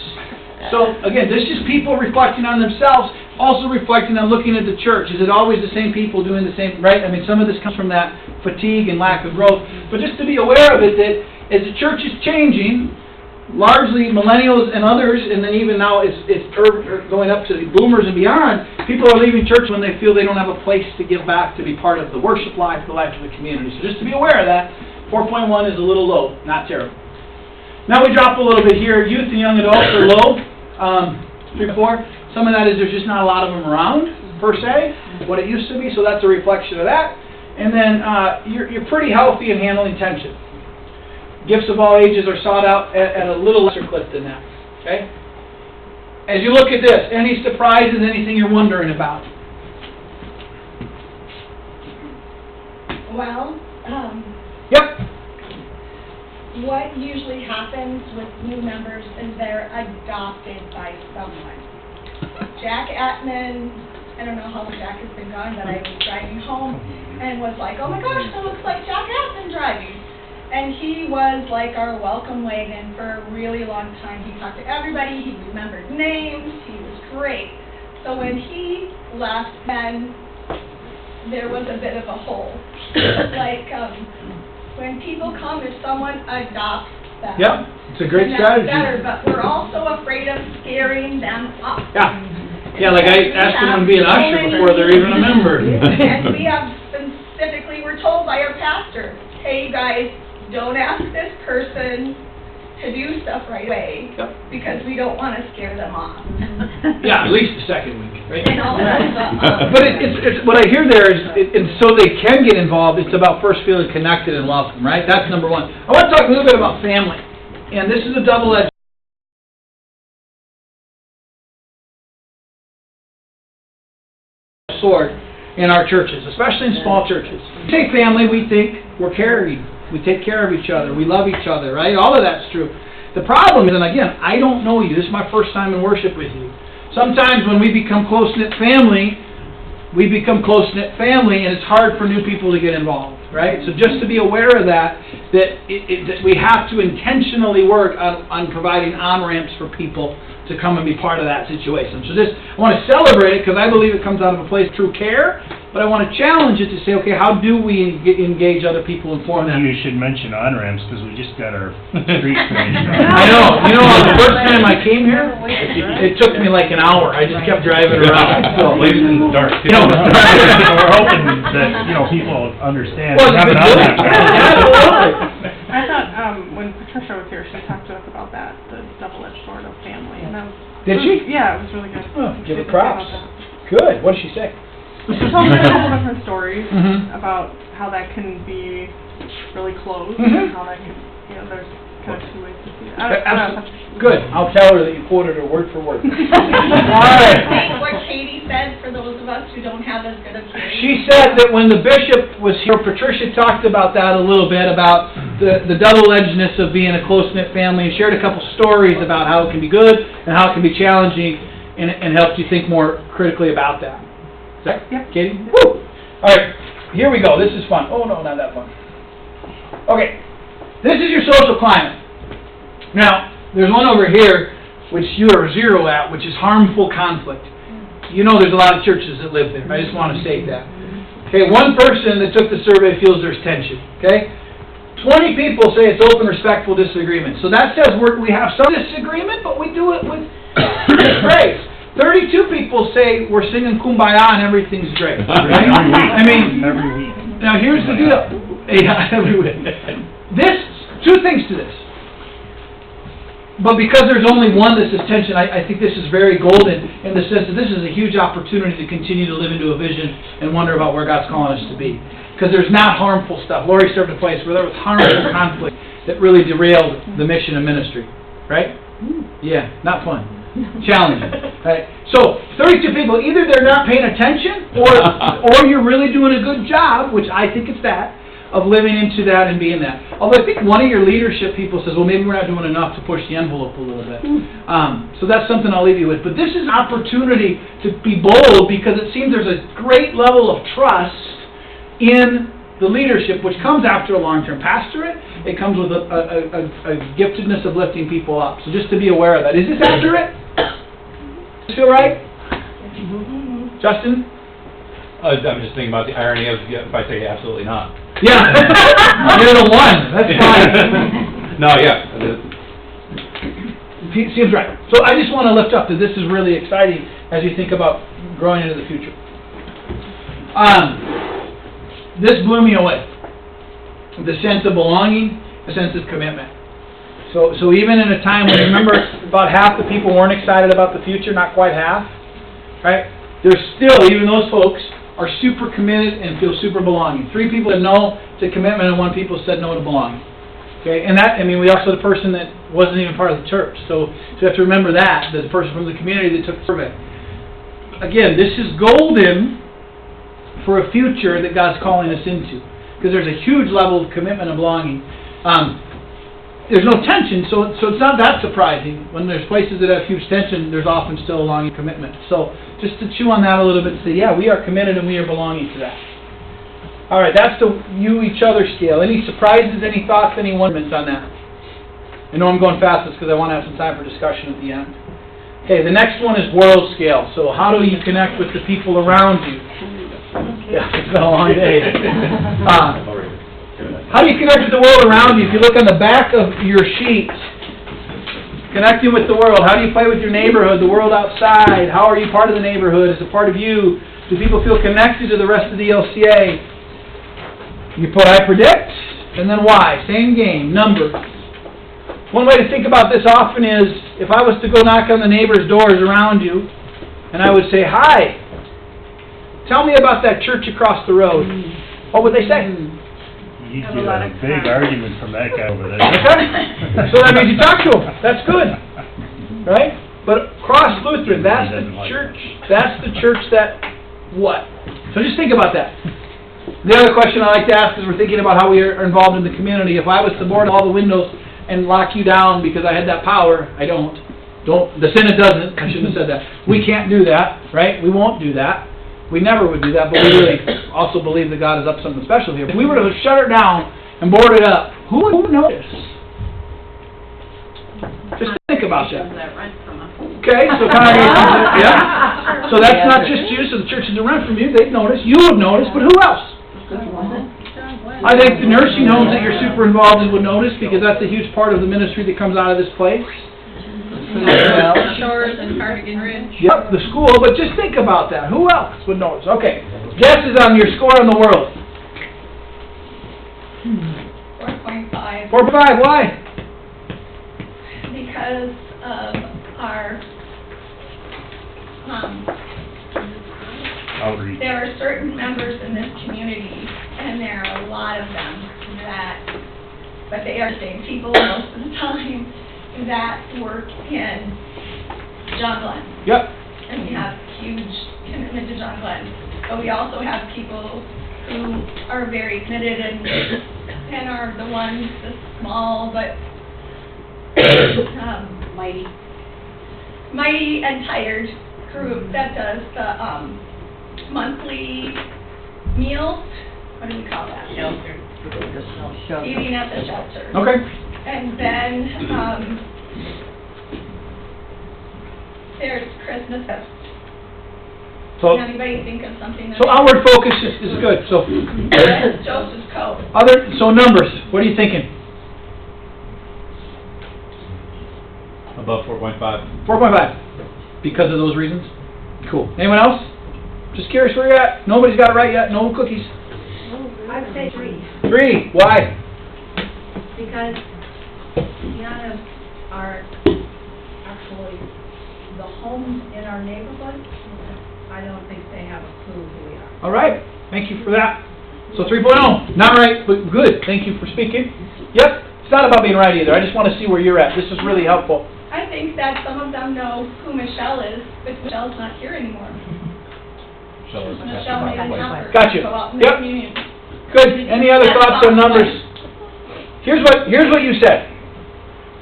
So, again, this is people reflecting on themselves, also reflecting on looking at the church. Is it always the same people doing the same, right? I mean, some of this comes from that fatigue and lack of growth. But just to be aware of it, that as the church is changing, largely millennials and others, and then even now it's going up to the boomers and beyond, people are leaving church when they feel they don't have a place to give back, to be part of the worship life, the life of the community. So just to be aware of that, 4.1 is a little low, not terrible. Now we drop a little bit here. Youth and young adults are low, 3 4. Some of that is there's just not a lot of them around, per se, what it used to be, so that's a reflection of that. And then you're pretty healthy in handling tension. Gifts of all ages are sought out at a little lesser clip than that, okay? As you look at this, any surprises, anything you're wondering about? Well, Yep. what usually happens with new members is they're adopted by someone. Jack Atman, I don't know how long Jack has been gone, but I was driving home and was like, "Oh my gosh, that looks like Jack Atman driving." And he was like our welcome wagon for a really long time. He talked to everybody, he remembered names, he was great. So when he left, then there was a bit of a hole. Like, when people come, if someone adopts them. Yep, it's a great then that's strategy. better, but we're also afraid of scaring them off. Yeah, like I asked them to be an usher before they're even a member. And we have specifically, we're told by our pastor, "Hey, you guys, don't ask this person to do stuff right away, because we don't want to scare them off." Yeah, at least the second week, right? And all that stuff. But it's what I hear there is so they can get involved, it's about first feeling connected and welcome, right? That's number one. I want to talk a little bit about family. And this is a double-edged sword in our churches, especially in small churches. We say family, we think we're caring. We take care of each other. We love each other, right? All of that's true. The problem is, and again, I don't know you. This is my first time in worship with you. Sometimes when we become close-knit family, and it's hard for new people to get involved, right? So just to be aware of that that we have to intentionally work on providing on-ramps for people to come and be part of that situation. So I want to celebrate it because I believe it comes out of a place of true care, but I want to challenge it to say, okay, how do we engage other people and form that? You should mention on-ramps, because we just got our street finished. I know. You know, the first time I came here, it took me like an hour. I just kept driving around. So, Blazing in the dark, too. You know, So we're hoping that, people understand. Well, we have an on-ramp. absolutely. I thought, when Patricia was here, she talked to us about that, the double-edged sword of family, and that was... Did she? Yeah, it was really good. Oh, She give her did say props. about that. Good. What did she say? She told me a couple different stories Mhm. about how that can be really close, Mhm. and how that can, there's kind of two ways to see it. I don't know. Good. I'll tell her that you quoted her word for word. All I right. think what Katie said, for those of us who don't have as good of hearing. She said that when the bishop was here, Patricia talked about that a little bit, about the double-edgedness of being a close-knit family, and shared a couple stories about how it can be good and how it can be challenging, and helped you think more critically about that. Is that, Yep. Katie? Woo! All right, here we go. This is fun. Oh, no, not that fun. Okay, this is your social climate. Now, there's one over here, which you are 0 at, which is harmful conflict. You know there's a lot of churches that live there. I just want to state that. Okay, one person that took the survey feels there's tension. Okay? 20 people say it's open, respectful disagreement. So that says we have some disagreement, but we do it with grace. 32 people say we're singing Kumbaya and everything's great, right? I mean, Every week. now here's the deal. Yeah, every week. Two things to this. But because there's only one that's this tension, I think this is very golden in the sense that this is a huge opportunity to continue to live into a vision and wonder about where God's calling us to be. Because there's not harmful stuff. Lori served a place where there was harmful conflict that really derailed the mission and ministry. Right? Yeah, not fun. Challenging. Right? So, 32 people, either they're not paying attention, or you're really doing a good job, which I think it's that, of living into that and being that. Although I think one of your leadership people says, well, maybe we're not doing enough to push the envelope a little bit. So that's something I'll leave you with. But this is an opportunity to be bold because it seems there's a great level of trust in the leadership, which comes after a long-term pastorate. It comes with a giftedness of lifting people up. So just to be aware of that. Is this accurate? Does this feel right? Justin? I'm just thinking about the irony of if I say absolutely not. Yeah. You're the one. That's fine. No, yeah. Seems right. So I just want to lift up that this is really exciting as you think about growing into the future. This blew me away. The sense of belonging, the sense of commitment. So even in a time when, remember, about half the people weren't excited about the future, not quite half, right? There's still, even those folks are super committed and feel super belonging. 3 people said no to commitment and 1 people said no to belonging. Okay, and that, I mean, we also had a person that wasn't even part of the church. So you have to remember that the person from the community that took the survey. Again, this is golden for a future that God's calling us into. Because there's a huge level of commitment and belonging. There's no tension, so it's not that surprising. When there's places that have huge tension, there's often still a longing commitment. So just to chew on that a little bit and say, yeah, we are committed and we are belonging to that. All right, that's the you, each other scale. Any surprises, any thoughts, any wonderments on that? I know I'm going fastest because I want to have some time for discussion at the end. Okay, the next one is world scale. So how do you connect with the people around you? Yeah, it's been a long day. How do you connect with the world around you? If you look on the back of your sheet, connecting with the world. How do you play with your neighborhood, the world outside? How are you part of the neighborhood? Is it part of you? Do people feel connected to the rest of the LCA? You put I predict, and then why. Same game, numbers. One way to think about this often is, if I was to go knock on the neighbor's doors around you, and I would say, hi, tell me about that church across the road. What would they say? You get a big argument from that guy over there. Okay. So that means you talk to him. That's good. Right? But Cross Lutheran, that's the church. That's the church that what? So just think about that. The other question I like to ask is we're thinking about how we are involved in the community. If I was to board all the windows and lock you down because I had that power, I don't. The Senate doesn't. I shouldn't have said that. We can't do that, right? We won't do that. We never would do that, but we really also believe that God is up to something special here. If we were to shut it down and board it up, who would notice? Just think about that. Okay, so congregations, yeah. So that's not just you, so the churches that rent from you, they'd notice. You would notice, but who else? I think the nursing homes that you're super involved in would notice, because that's a huge part of the ministry that comes out of this place. Shores and Cardigan Ridge. Yep, the school, but just think about that. Who else would notice? Okay, guesses on your score on the world. 4.5. 4.5, why? Because of our, Outreach. there are certain members in this community, and there are a lot of them but they are the same people most of the time, that work in John Glenn. Yep. And we have huge commitment to John Glenn. But we also have people who are very committed and are the ones, the small but mighty and tired group that does the monthly meals. What do we call that? Shelter. Eating at the shelter. Okay. And then, there's Christmas Fest. So, Can anybody think of something? so outward focus is good. So, Joseph's Cove. so numbers, what are you thinking? Above 4.5. 4.5. Because of those reasons? Cool. Anyone else? Just curious where you're at. Nobody's got it right yet. No cookies. I'd say 3. 3. Why? Because none of our, actually, the homes in our neighborhood, I don't think they have a clue who we are. All right. Thank you for that. So 3.0. Not right, but good. Thank you for speaking. Yep. It's not about being right either. I just want to see where you're at. This is really helpful. I think that some of them know who Michelle is, but Michelle's not here anymore. Michelle made an effort Gotcha. to go out and make Yep. communion. Good. Any other thoughts on numbers? Here's what you said.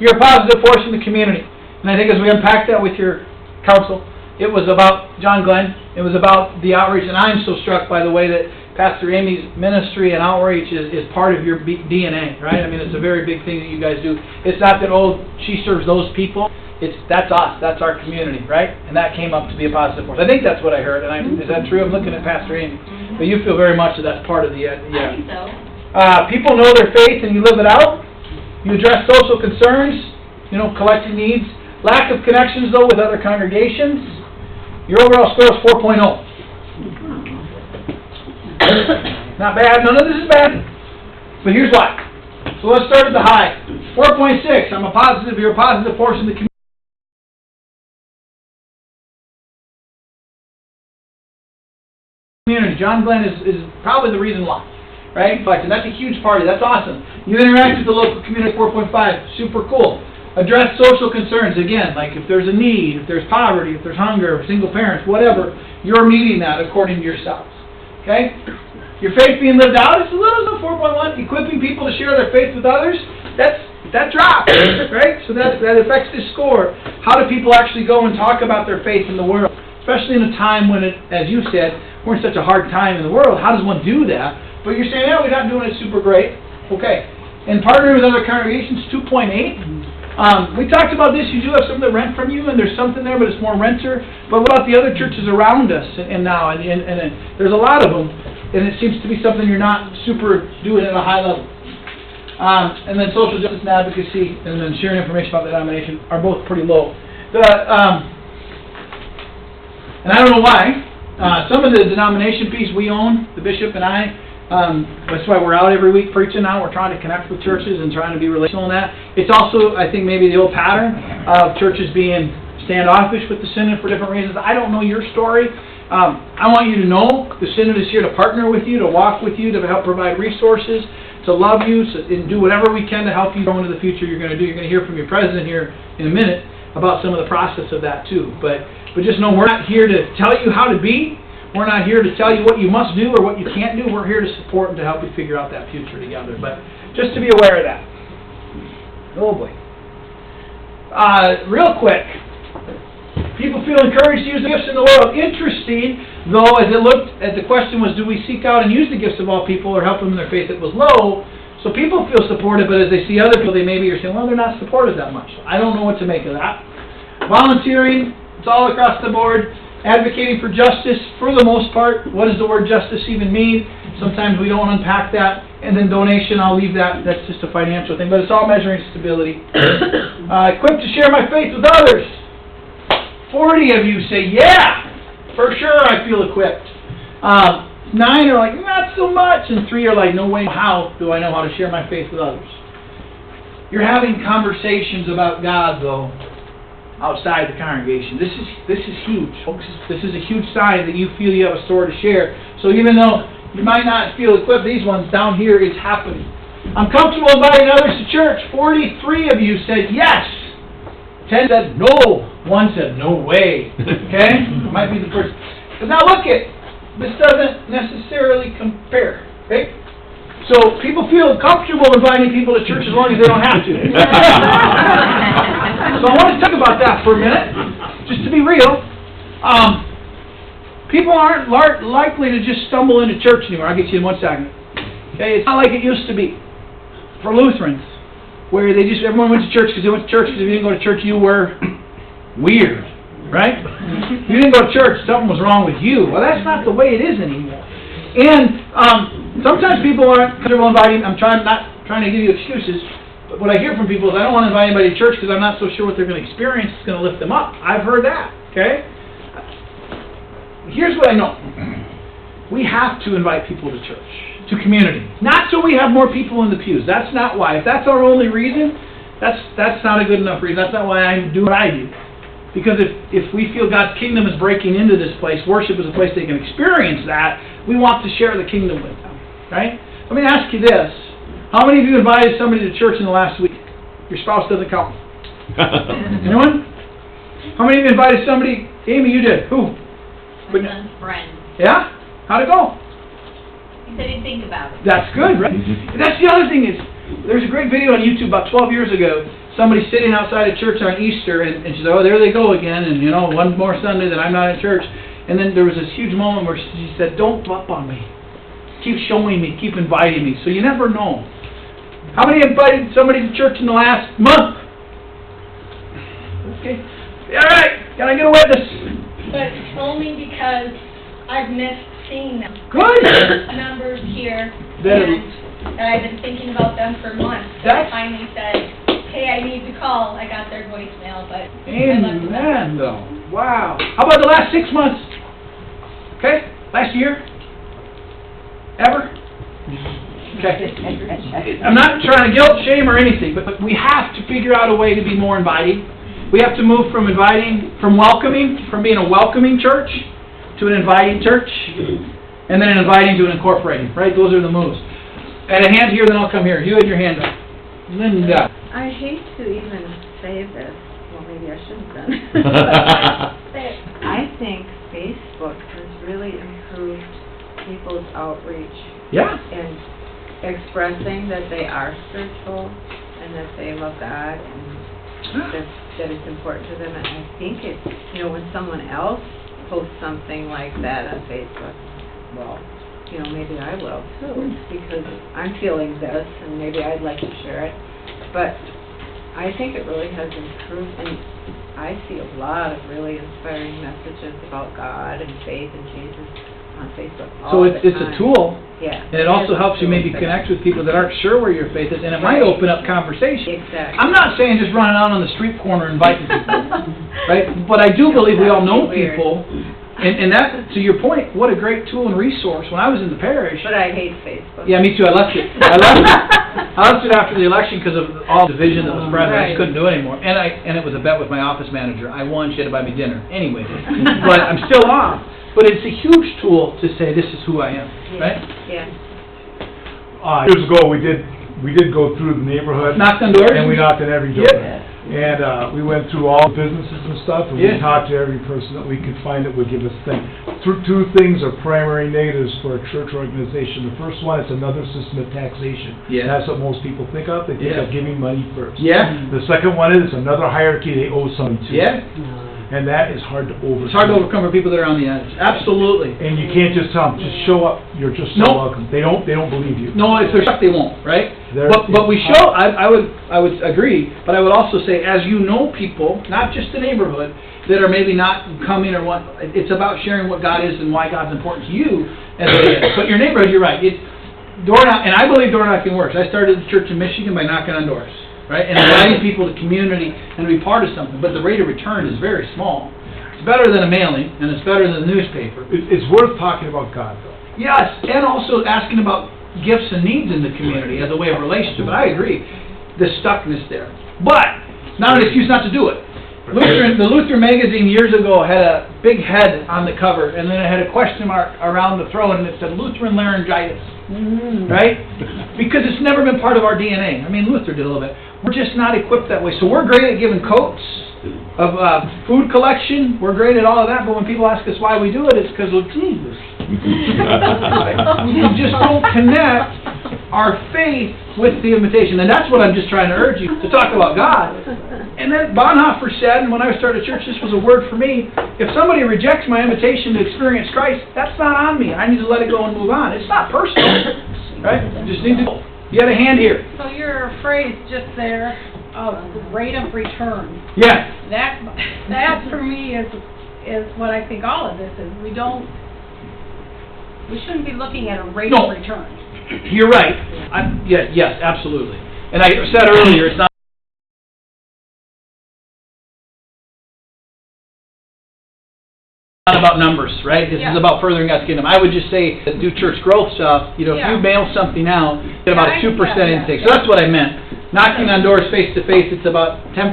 You're a positive force in the community. And I think as we unpack that with your council, it was about John Glenn. It was about the outreach. And I'm so struck by the way that Pastor Amy's ministry and outreach is part of your DNA, right? I mean, it's a very big thing that you guys do. It's not that, oh, she serves those people. That's us. That's our community, right? And that came up to be a positive force. I think that's what I heard. And is that true? I'm looking at Pastor Amy. But you feel very much that that's part of the, I think so. people know their faith and you live it out. You address social concerns, collecting needs. Lack of connections, though, with other congregations. Your overall score is 4.0. Not bad. None of this is bad. But here's why. So let's start at the high. 4.6. You're a positive force in the community. John Glenn is probably the reason why. Right? And that's a huge party. That's awesome. You interact with the local community, 4.5. Super cool. Address social concerns. Again, like if there's a need, if there's poverty, if there's hunger, single parents, whatever, you're meeting that according to yourselves. Okay? Your faith being lived out is a little 4.1. Equipping people to share their faith with others, that drops, right? So that affects the score. How do people actually go and talk about their faith in the world? Especially in a time when, as you said, we're in such a hard time in the world. How does one do that? But you're saying, we're not doing it super great. Okay. And partnering with other congregations, 2.8. We talked about this. You do have some that rent from you, and there's something there, but it's more renter. But what about the other churches around us and now? And there's a lot of them, and it seems to be something you're not super doing at a high level. And then social justice and advocacy, and then sharing information about the denomination are both pretty low. And I don't know why. Some of the denomination piece we own, the bishop and I. That's why we're out every week preaching now. We're trying to connect with churches and trying to be relational in that. It's also, I think, maybe the old pattern of churches being standoffish with the synod for different reasons. I don't know your story. I want you to know the synod is here to partner with you, to walk with you, to help provide resources, to love you, and do whatever we can to help you go into the future you're going to do. You're going to hear from your president here in a minute about some of the process of that too. But just know we're not here to tell you how to be. We're not here to tell you what you must do or what you can't do. We're here to support and to help you figure out that future together. But just to be aware of that. Oh boy. Real quick. People feel encouraged to use the gifts in the world. Interesting, though, as it looked at the question was, do we seek out and use the gifts of all people or help them in their faith? It was low. So people feel supported, but as they see other people, they maybe are saying, well, they're not supported that much. I don't know what to make of that. Volunteering, it's all across the board. Advocating for justice, for the most part. What does the word justice even mean? Sometimes we don't unpack that. And then donation, I'll leave that. That's just a financial thing. But it's all measuring stability. Equipped to share my faith with others. 40 of you say, yeah, for sure I feel equipped. 9 are like, not so much. And 3 are like, no way, how do I know how to share my faith with others? You're having conversations about God, though, outside the congregation. This is huge, folks. This is a huge sign that you feel you have a story to share. So even though you might not feel equipped, these ones down here, it's happening. I'm comfortable inviting others to church. 43 of you said yes. 10 said no. 1 said no way. Okay? Might be the first. But now look it. This doesn't necessarily compare. Okay? So people feel comfortable inviting people to church as long as they don't have to. So I want to talk about that for a minute, just to be real. People aren't likely to just stumble into church anymore. I'll get you in 1 second. Okay, it's not like it used to be for Lutherans, where everyone went to church because they went to church, because if you didn't go to church, you were weird, right? If you didn't go to church, something was wrong with you. Well, that's not the way it is anymore. And sometimes people aren't comfortable inviting. I'm not trying to give you excuses. But what I hear from people is I don't want to invite anybody to church because I'm not so sure what they're going to experience is going to lift them up. I've heard that. okay? Here's what I know. We have to invite people to church, to community. Not so we have more people in the pews. That's not why. If that's our only reason, that's not a good enough reason. That's not why I do what I do. Because if we feel God's kingdom is breaking into this place, worship is a place they can experience that, we want to share the kingdom with them, right? Let me ask you this. How many of you invited somebody to church in the last week? Your spouse doesn't count. Anyone? How many of you invited somebody? Amy, you did. Who? My son's friend. Yeah? How'd it go? He said he'd think about it. That's good, right? That's the other thing is, there's a great video on YouTube about 12 years ago, somebody sitting outside a church on Easter, and she said, oh, there they go again, and you know, one more Sunday that I'm not at church. And then there was this huge moment where she said, don't give up on me. Keep showing me, keep inviting me. So you never know. How many invited somebody to church in the last month? Okay. All right, can I get a witness? But only because I've missed seeing them. Good. Members here, Then- and I've been thinking about them for months. So I finally said, hey, I need to call. I got their voicemail, but I left a message. Amen, though. Wow. How about the last 6 months? Okay? Last year? Ever? Okay. I'm not trying to guilt, shame, or anything, but we have to figure out a way to be more inviting. We have to move from welcoming, from being a welcoming church to an inviting church, and then an inviting to an incorporating, right? Those are the moves. And a hand here, then I'll come here. You had your hand up. Linda. I hate to even say this, well, maybe I shouldn't then. I think Facebook has really improved people's outreach Yeah. and expressing that they are spiritual and that they love God and that it's important to them. And I think it's, you know, when someone else posts something like that on Facebook, well, you know, maybe I will too, because I'm feeling this and maybe I'd like to share it. But I think it really has improved, and I see a lot of really inspiring messages about God and faith in Jesus on Facebook all the time. So it's a tool. Yeah. And it also helps you maybe connect with people that aren't sure where your faith is, and it might open up conversation. Exactly. I'm not saying just running out on the street corner inviting people, right? But I do believe we all know people, and that, to your point, what a great tool and resource. When I was in the parish... But I hate Facebook. Yeah, me too. I left it. I left it after the election because of all the division that was spread. I just couldn't do it anymore. And it was a bet with my office manager. I won. She had to buy me dinner. Anyway. But I'm still off. But it's a huge tool to say, this is who I am, right? Yeah. Years ago, we did go through the neighborhood. Knocked on doors? And we knocked on every door. Yep. And we went through all businesses and stuff, and we talked to every person that we could find that would give us things. Two things are primary negatives for a church organization. The first one is another system of taxation. Yeah. That's what most people think of. They think of giving money first. Yeah. The second one is another hierarchy they owe something to. Yeah. And that is hard to overcome. It's hard to overcome for people that are on the edge. Absolutely. And you can't just tell them, just show up, you're just so welcome. They don't believe you. No, if they're stuck, they won't, right? But we show, I would agree, but I would also say, as you know people, not just the neighborhood, that are maybe not coming or what, it's about sharing what God is and why God's important to you as it is. But your neighborhood, you're right. And I believe door knocking works. I started the church in Michigan by knocking on doors, right? And inviting people to community and to be part of something. But the rate of return is very small. It's better than a mailing, and it's better than the newspaper. It's worth talking about God, though. Yes, and also asking about gifts and needs in the community as a way of relationship. But I agree, the stuckness there. But it's not an excuse not to do it. The Lutheran magazine years ago had a big head on the cover, and then it had a question mark around the throat, and it said Lutheran laryngitis. Right? Because it's never been part of our DNA. I mean, Luther did a little bit. We're just not equipped that way. So we're great at giving coats, of food collection. We're great at all of that, but when people ask us why we do it, it's because of Jesus. We just don't connect our faith with the invitation. And that's what I'm just trying to urge you, to talk about God. And then Bonhoeffer said, and when I started church, this was a word for me, if somebody rejects my invitation to experience Christ, that's not on me. I need to let it go and move on. It's not personal, right? You just need to... You had a hand here. So your phrase just there of rate of return. Yeah. That for me is what I think all of this is. We shouldn't be looking at a rate of return. You're right. Yes, absolutely. And I said earlier, it's not not about numbers, right? This is about furthering God's kingdom. I would just say, that do church growth stuff, if you mail something out, get about a 2% intake. So that's what I meant. Knocking on doors face to face, it's about 10%,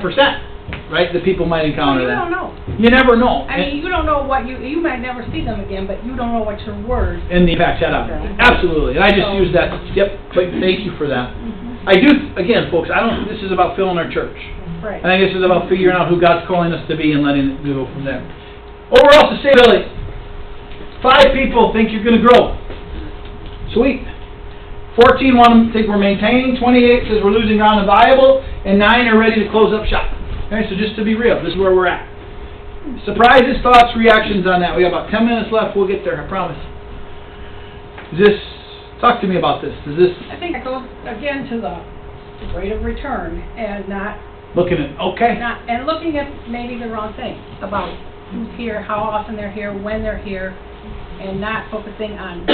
right, that people might encounter that. You don't know. You never know. I mean, you don't know what you might never see them again, but you don't know what your words. And the impact that out. Absolutely. And I just use that. Yep. Thank you for that. I do, again, folks, this is about filling our church. Right. I think this is about figuring out who God's calling us to be and letting it go from there. Overall sustainability. 5 people think you're going to grow. Sweet. 14 think we're maintaining. 28 says we're losing ground and viable. And 9 are ready to close up shop. Okay, so just to be real, this is where we're at. Surprises, thoughts, reactions on that. We have about 10 minutes left. We'll get there, I promise. Talk to me about this. I think it goes again to the rate of return and not looking at maybe the wrong thing about who's here, how often they're here, when they're here, and not focusing on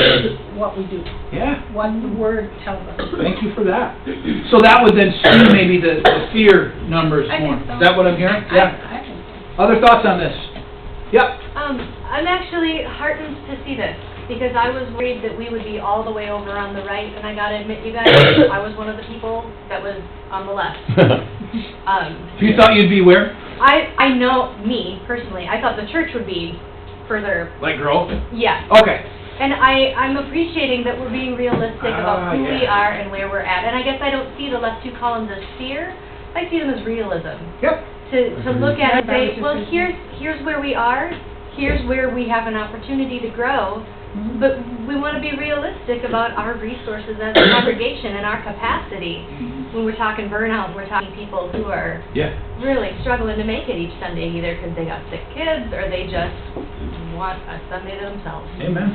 what we do. Yeah. What the Word tells us. Thank you for that. So that would then skew maybe the fear numbers more. I think so. Is that what I'm hearing? Yeah. I think so. Other thoughts on this? Yep. I'm actually heartened to see this, because I was worried that we would be all the way over on the right, and I gotta admit, you guys, I was one of the people that was on the left. You thought you'd be where? I know, me, personally, I thought the church would be further. Like growth? Yeah. Okay. And I'm appreciating that we're being realistic about who we are and where we're at. And I guess I don't see the left 2 columns as fear, I see them as realism. Yep. To look at it and say, well, here's where we are, here's where we have an opportunity to grow, but we want to be realistic about our resources as a congregation and our capacity. When we're talking burnout, we're talking people who are really struggling to make it each Sunday, either because they got sick kids or they just want a Sunday to themselves. Amen.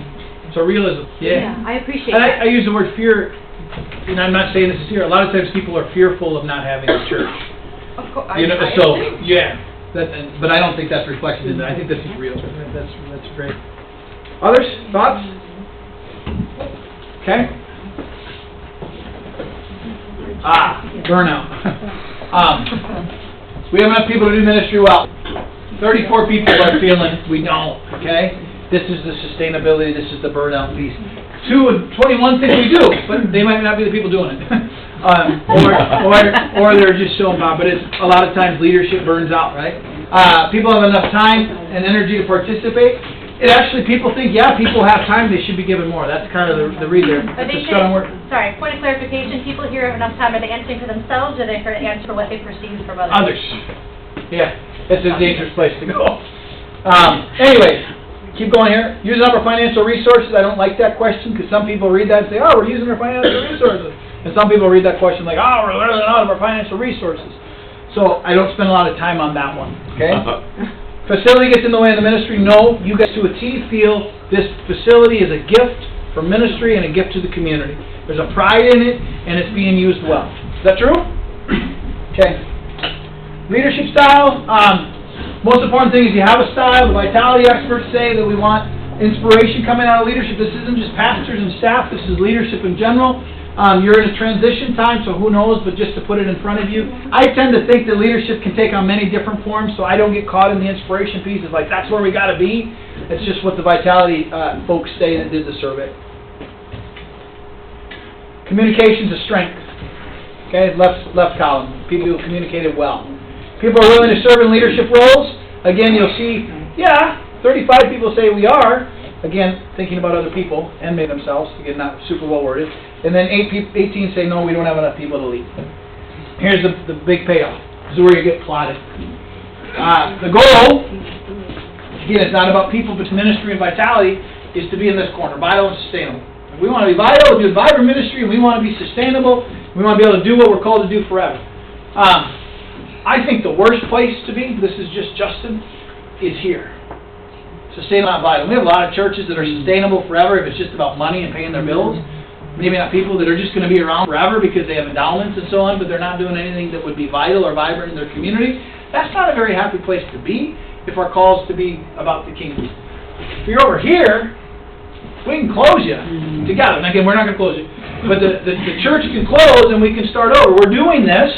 So realism. Yeah, I appreciate and that. I use the word fear, and I'm not saying this is here. A lot of times people are fearful of not having a church. Of course, but I don't think that's reflected in that. I think this is real. That's great. Others? Thoughts? Okay. Burnout. We have enough people to do ministry well. 34 people are feeling we don't, okay? This is the sustainability, this is the burnout piece. 21 think we do, but they might not be the people doing it. Or they're just showing up, but it's a lot of times leadership burns out, right? People have enough time and energy to participate. People think, people have time, they should be given more. That's kind of the read there. But they say, sorry, point of clarification, people here have enough time, are they answering for themselves, or are they answering for what they perceive from others? Others. Yeah, it's a dangerous place to go. Anyway, keep going here. Using up our financial resources, I don't like that question, because some people read that and say, we're using our financial resources. And some people read that question like, we're running out of our financial resources. So I don't spend a lot of time on that one, okay? Facility gets in the way of the ministry? No. You guys to a T feel this facility is a gift for ministry and a gift to the community. There's a pride in it, and it's being used well. Is that true? Okay. Leadership style. Most important thing is you have a style. The vitality experts say that we want inspiration coming out of leadership. This isn't just pastors and staff. This is leadership in general. You're in a transition time, so who knows, but just to put it in front of you. I tend to think that leadership can take on many different forms, so I don't get caught in the inspiration piece. It's like, that's where we got to be. It's just what the Vitality folks say that did the survey. Communication's a strength. Okay, left column. People who communicated well. People are willing to serve in leadership roles. Again, you'll see, 35 people say we are. Again, thinking about other people and maybe themselves. Again, not super well worded. And then 18 say, no, we don't have enough people to lead. Here's the big payoff. This is where you get plotted. The goal, again, it's not about people, but ministry and vitality, is to be in this corner, vital and sustainable. If we want to be vital, we do vibrant ministry, and we want to be sustainable. We want to be able to do what we're called to do forever. I think the worst place to be, this is just Justin, is here. Sustainable, not vital. We have a lot of churches that are sustainable forever if it's just about money and paying their bills. Maybe not people that are just going to be around forever because they have endowments and so on, but they're not doing anything that would be vital or vibrant in their community. That's not a very happy place to be if our call is to be about the kingdom. If you're over here, we can close you together. And again, we're not going to close you. But the church can close and we can start over. We're doing this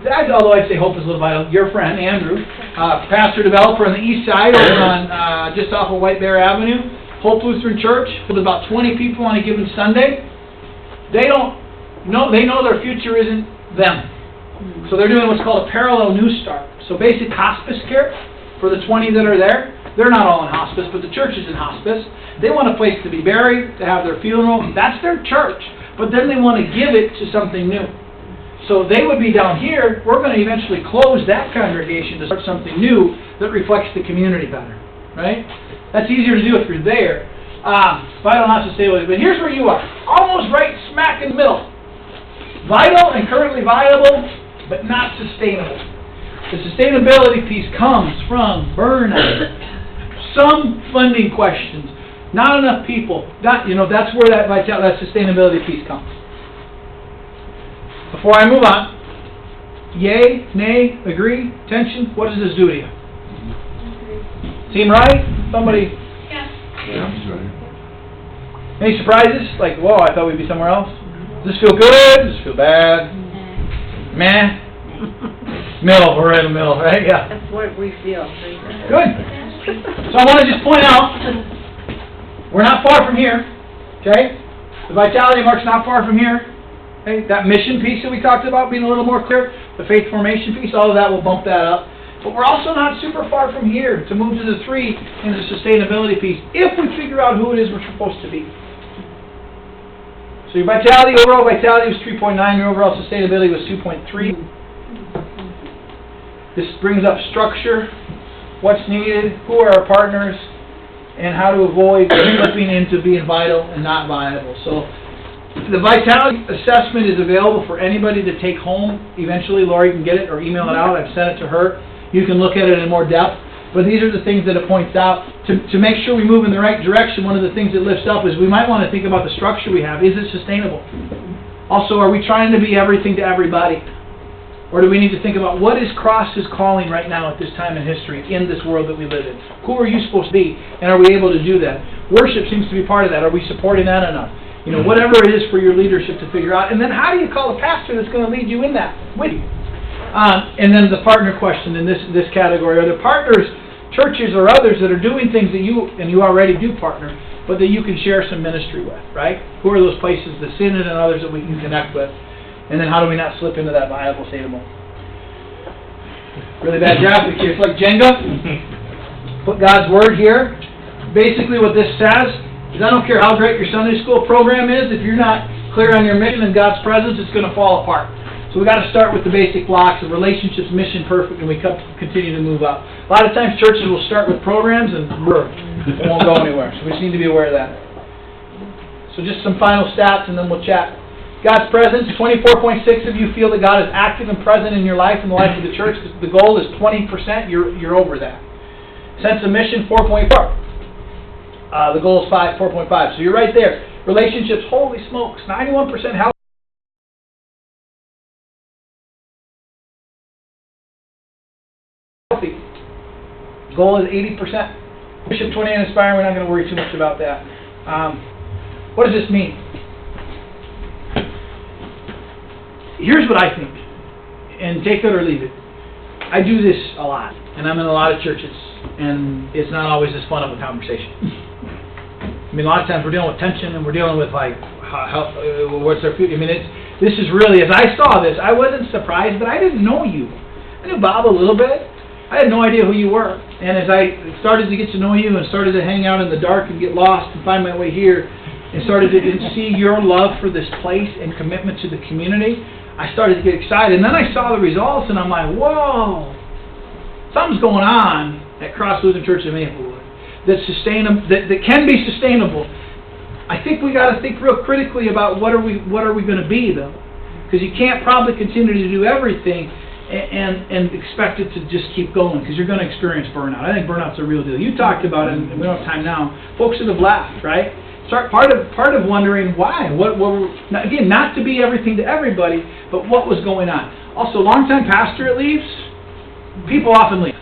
although I'd say Hope is a little vital, your friend, Andrew, pastor developer on the east side over on, just off of White Bear Avenue, Hope Lutheran Church, with about 20 people on a given Sunday. They know their future isn't them. So they're doing what's called a parallel New Start. So basic hospice care for the 20 that are there. They're not all in hospice, but the church is in hospice. They want a place to be buried, to have their funeral. That's their church. But then they want to give it to something new. So they would be down here. We're going to eventually close that congregation to start something new that reflects the community better. Right? That's easier to do if you're there. Vital, not sustainable. But here's where you are. Almost right smack in the middle. Vital and currently viable, but not sustainable. The sustainability piece comes from burnout. Some funding questions. Not enough people. That's where that sustainability piece comes. Before I move on, yay, nay, agree, tension, what does this do to you? Seem right? Somebody? Any surprises? Like, whoa, I thought we'd be somewhere else? Does this feel good? Does this feel bad? Meh? Middle, we're in the middle, right? Yeah. That's what we feel. Good. So I want to just point out, we're not far from here, okay? The vitality mark's not far from here. Okay? That mission piece that we talked about being a little more clear, the faith formation piece, all of that will bump that up. But we're also not super far from here to move to the 3 in the sustainability piece, if we figure out who it is we're supposed to be. So your vitality, overall vitality was 3.9, your overall sustainability was 2.3. This brings up structure, what's needed, who are our partners, and how to avoid slipping into being vital and not viable. So the vitality assessment is available for anybody to take home. Eventually, Lori can get it or email it out. I've sent it to her. You can look at it in more depth. But these are the things that it points out. To make sure we move in the right direction, one of the things it lifts up is we might want to think about the structure we have. Is it sustainable? Also, are we trying to be everything to everybody? Or do we need to think about what is Cross's calling right now at this time in history, in this world that we live in? Who are you supposed to be? And are we able to do that? Worship seems to be part of that. Are we supporting that enough? Whatever it is for your leadership to figure out. And then how do you call a pastor that's going to lead you in that with you? And then the partner question in this category. Are there partners, churches or others that are doing things that you already do partner, but that you can share some ministry with, right? Who are those places, the Synod and others that we can connect with? And then how do we not slip into that viable, sustainable? Really bad graphic here. It's like Jenga. Put God's Word here. Basically what this says is I don't care how great your Sunday school program is, if you're not clear on your mission and God's presence, it's going to fall apart. So we've got to start with the basic blocks of relationships, mission, perfect, and we continue to move up. A lot of times churches will start with programs and it won't go anywhere. So we just need to be aware of that. So just some final stats and then we'll chat. God's presence, 24.6 of you feel that God is active and present in your life and the life of the church. The goal is 20%, you're over that. Sense of mission, 4.4. The goal is 4.5. So you're right there. Relationships, holy smokes, 91% healthy. Goal is 80%. Bishop 20 and Inspire, we're not going to worry too much about that. What does this mean? Here's what I think, and take it or leave it. I do this a lot, and I'm in a lot of churches, and it's not always as fun of a conversation. I mean, a lot of times we're dealing with tension, and we're dealing with, like, what's our future? I mean, this is really, as I saw this, I wasn't surprised, but I didn't know you. I knew Bob a little bit. I had no idea who you were. And as I started to get to know you and started to hang out in the dark and get lost and find my way here, and started to see your love for this place and commitment to the community, I started to get excited. And then I saw the results, and I'm like, whoa, something's going on at Cross Lutheran Church in Maplewood that can be sustainable. I think we got to think real critically about what are we going to be, though, because you can't probably continue to do everything and expect it to just keep going, because you're going to experience burnout. I think burnout's a real deal. You talked about it, and we don't have time now. Folks that have left, right? Part of wondering why. Again, not to be everything to everybody, but what was going on. Also, longtime pastor that leaves, people often leave.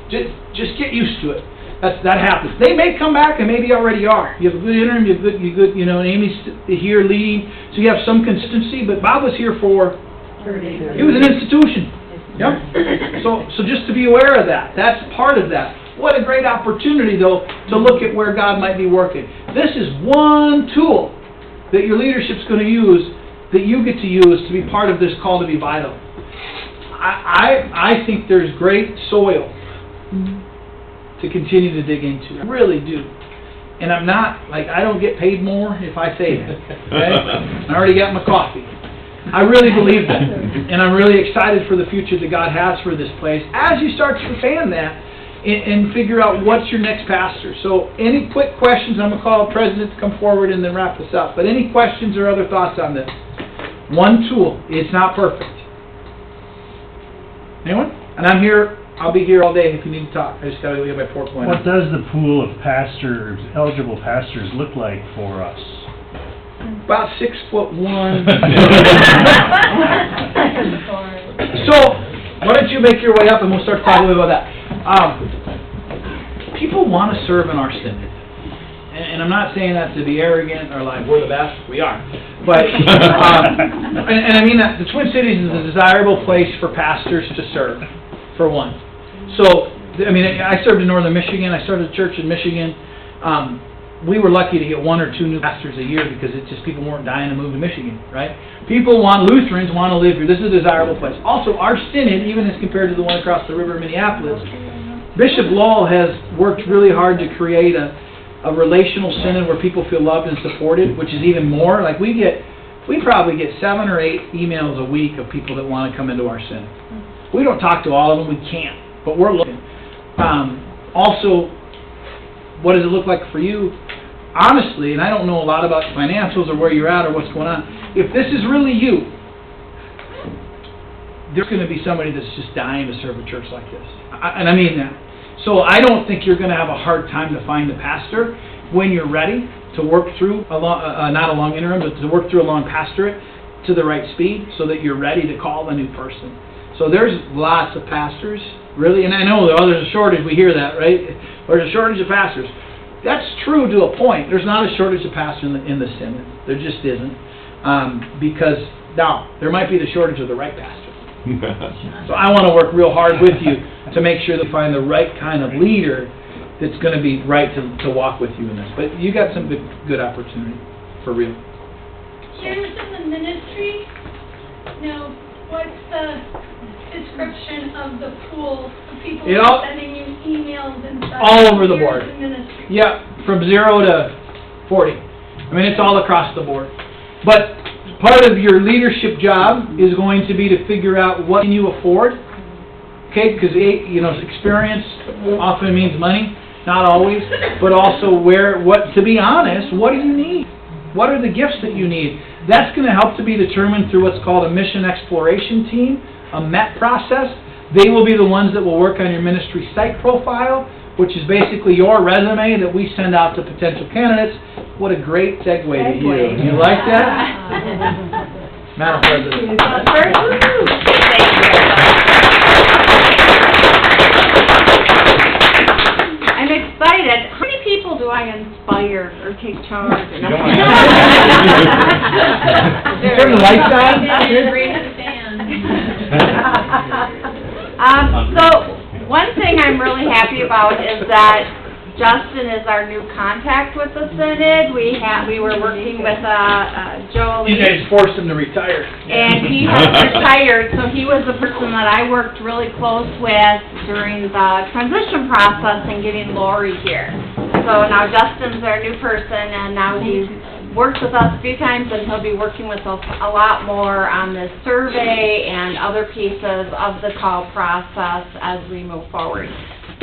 Just get used to it. That happens. They may come back, and maybe already are. You have a good interim, you good. And Amy's here leading, so you have some consistency. But Bob was here for. He was an institution. Yep. So just to be aware of that, that's part of that. What a great opportunity, though, to look at where God might be working. This is one tool that your leadership's going to use, that you get to use to be part of this call to be vital. I think there's great soil to continue to dig into. I really do. And I'm not, I don't get paid more if I say that. Okay? I already got my coffee. I really believe that. And I'm really excited for the future that God has for this place as you start to expand that and figure out what's your next pastor. So any quick questions, I'm going to call the president to come forward and then wrap this up. But any questions or other thoughts on this? One tool. It's not perfect. Anyone? And I'm here. I'll be here all day if you need to talk. I just got to get my 4 point. What does the pool of pastors, eligible pastors, look like for us? About 6'1". So, why don't you make your way up and we'll start talking about that. People want to serve in our synod. And I'm not saying that to be arrogant or like we're the best. We are. But, and I mean that the Twin Cities is a desirable place for pastors to serve, for one. So, I mean, I served in northern Michigan. I started a church in Michigan. We were lucky to get 1 or 2 new pastors a year because it's just people weren't dying to move to Michigan, right? Lutherans want to live here. This is a desirable place. Also, our synod, even as compared to the one across the river in Minneapolis, Bishop Lowell has worked really hard to create a relational synod where people feel loved and supported, which is even more. We probably get 7 or 8 emails a week of people that want to come into our synod. We don't talk to all of them. We can't, but we're looking. Also, what does it look like for you? Honestly, and I don't know a lot about financials or where you're at or what's going on, if this is really you, there's going to be somebody that's just dying to serve a church like this. And I mean that. So I don't think you're going to have a hard time to find a pastor when you're ready to work through, not a long interim, but to work through a long pastorate to the right speed so that you're ready to call a new person. So there's lots of pastors, really, and I know there's a shortage, we hear that, right? There's a shortage of pastors. That's true to a point. There's not a shortage of pastors in the synod. There just isn't. Because, now, there might be the shortage of the right pastor. So I want to work real hard with you to make sure that you find the right kind of leader that's going to be right to walk with you in this. But you got some good opportunity, for real. Here's in the ministry. Now, what's the description of the pool of people who are sending you emails and stuff? All over the board. Here's the ministry. Yeah, from 0 to 40. I mean, it's all across the board. But part of your leadership job is going to be to figure out what can you afford. Okay, because experience often means money, not always, but also to be honest, what do you need? What are the gifts that you need? That's going to help to be determined through what's called a mission exploration team, a MET process. They will be the ones that will work on your ministry site profile, which is basically your resume that we send out to potential candidates. What a great segue to you. You like that? Madam President. I'm excited. How many people do I inspire or take charge? Turn the lights on. So, one thing I'm really happy about is that Justin is our new contact with the synod. We were working with Joe. You guys forced him to retire. And he has retired, so he was the person that I worked really close with during the transition process and getting Lori here. So now Justin's our new person, and now he's worked with us a few times, and he'll be working with us a lot more on this survey and other pieces of the call process as we move forward.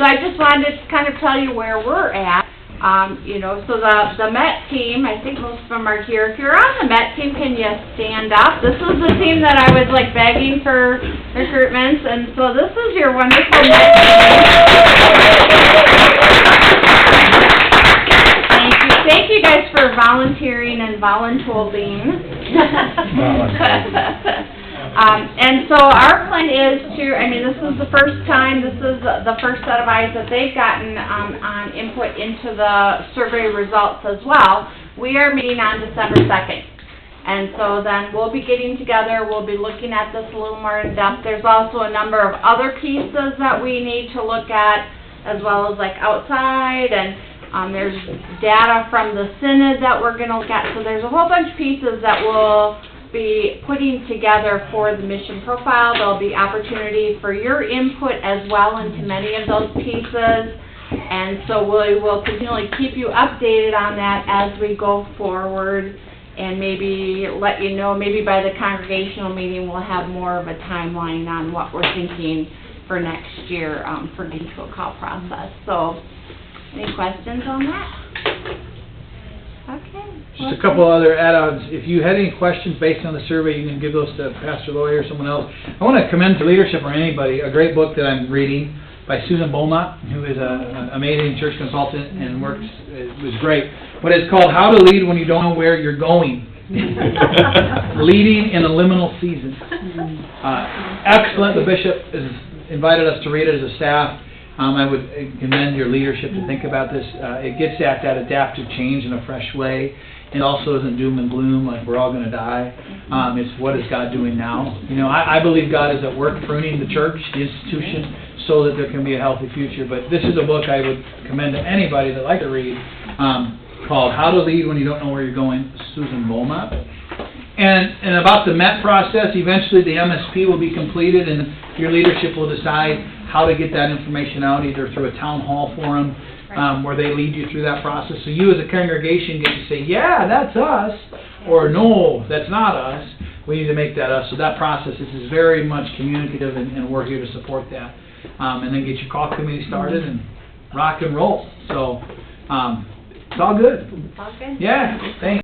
So I just wanted to kind of tell you where we're at. So the MET team, I think most of them are here. If you're on the MET team, can you stand up? This is the team that I was begging for recruitments, and so this is your wonderful MET team. Thank you guys for volunteering and voluntolding. And so our plan is this is the first time, this is the first set of eyes that they've gotten on input into the survey results as well. We are meeting on December 2nd. And so then we'll be getting together, we'll be looking at this a little more in depth. There's also a number of other pieces that we need to look at, as well as like outside, and there's data from the synod that we're gonna look at. So there's a whole bunch of pieces that we'll be putting together for the mission profile. There'll be opportunity for your input as well into many of those pieces. And so we will continually keep you updated on that as we go forward, and maybe let you know, maybe by the congregational meeting, we'll have more of a timeline on what we're thinking for next year for the intro call process. So, any questions on that? Okay. Just a couple other add-ons. If you had any questions based on the survey, you can give those to Pastor Loy or someone else. I want to commend to leadership or anybody a great book that I'm reading by Susan Beaumont, who is an amazing church consultant and works, it was great. But it's called How to Lead When You Don't Know Where You're Going. Leading in a Liminal Season. Excellent. The bishop has invited us to read it as a staff. I would commend your leadership to think about this. It gets at that adaptive change in a fresh way. It also isn't doom and gloom, like we're all going to die. It's what is God doing now. You know, I believe God is at work pruning the church, the institution, so that there can be a healthy future. But this is a book I would commend to anybody that like to read, called How to Lead When You Don't Know Where You're Going, Susan Beaumont. And about the MET process, eventually the MSP will be completed, and your leadership will decide how to get that information out, either through a town hall forum, where they lead you through that process. So you as a congregation get to say, yeah, that's us, or no, that's not us. We need to make that us. So that process is very much communicative, and we're here to support that. And then get your call committee started and rock and roll. So it's all good. All good? Yeah, thanks.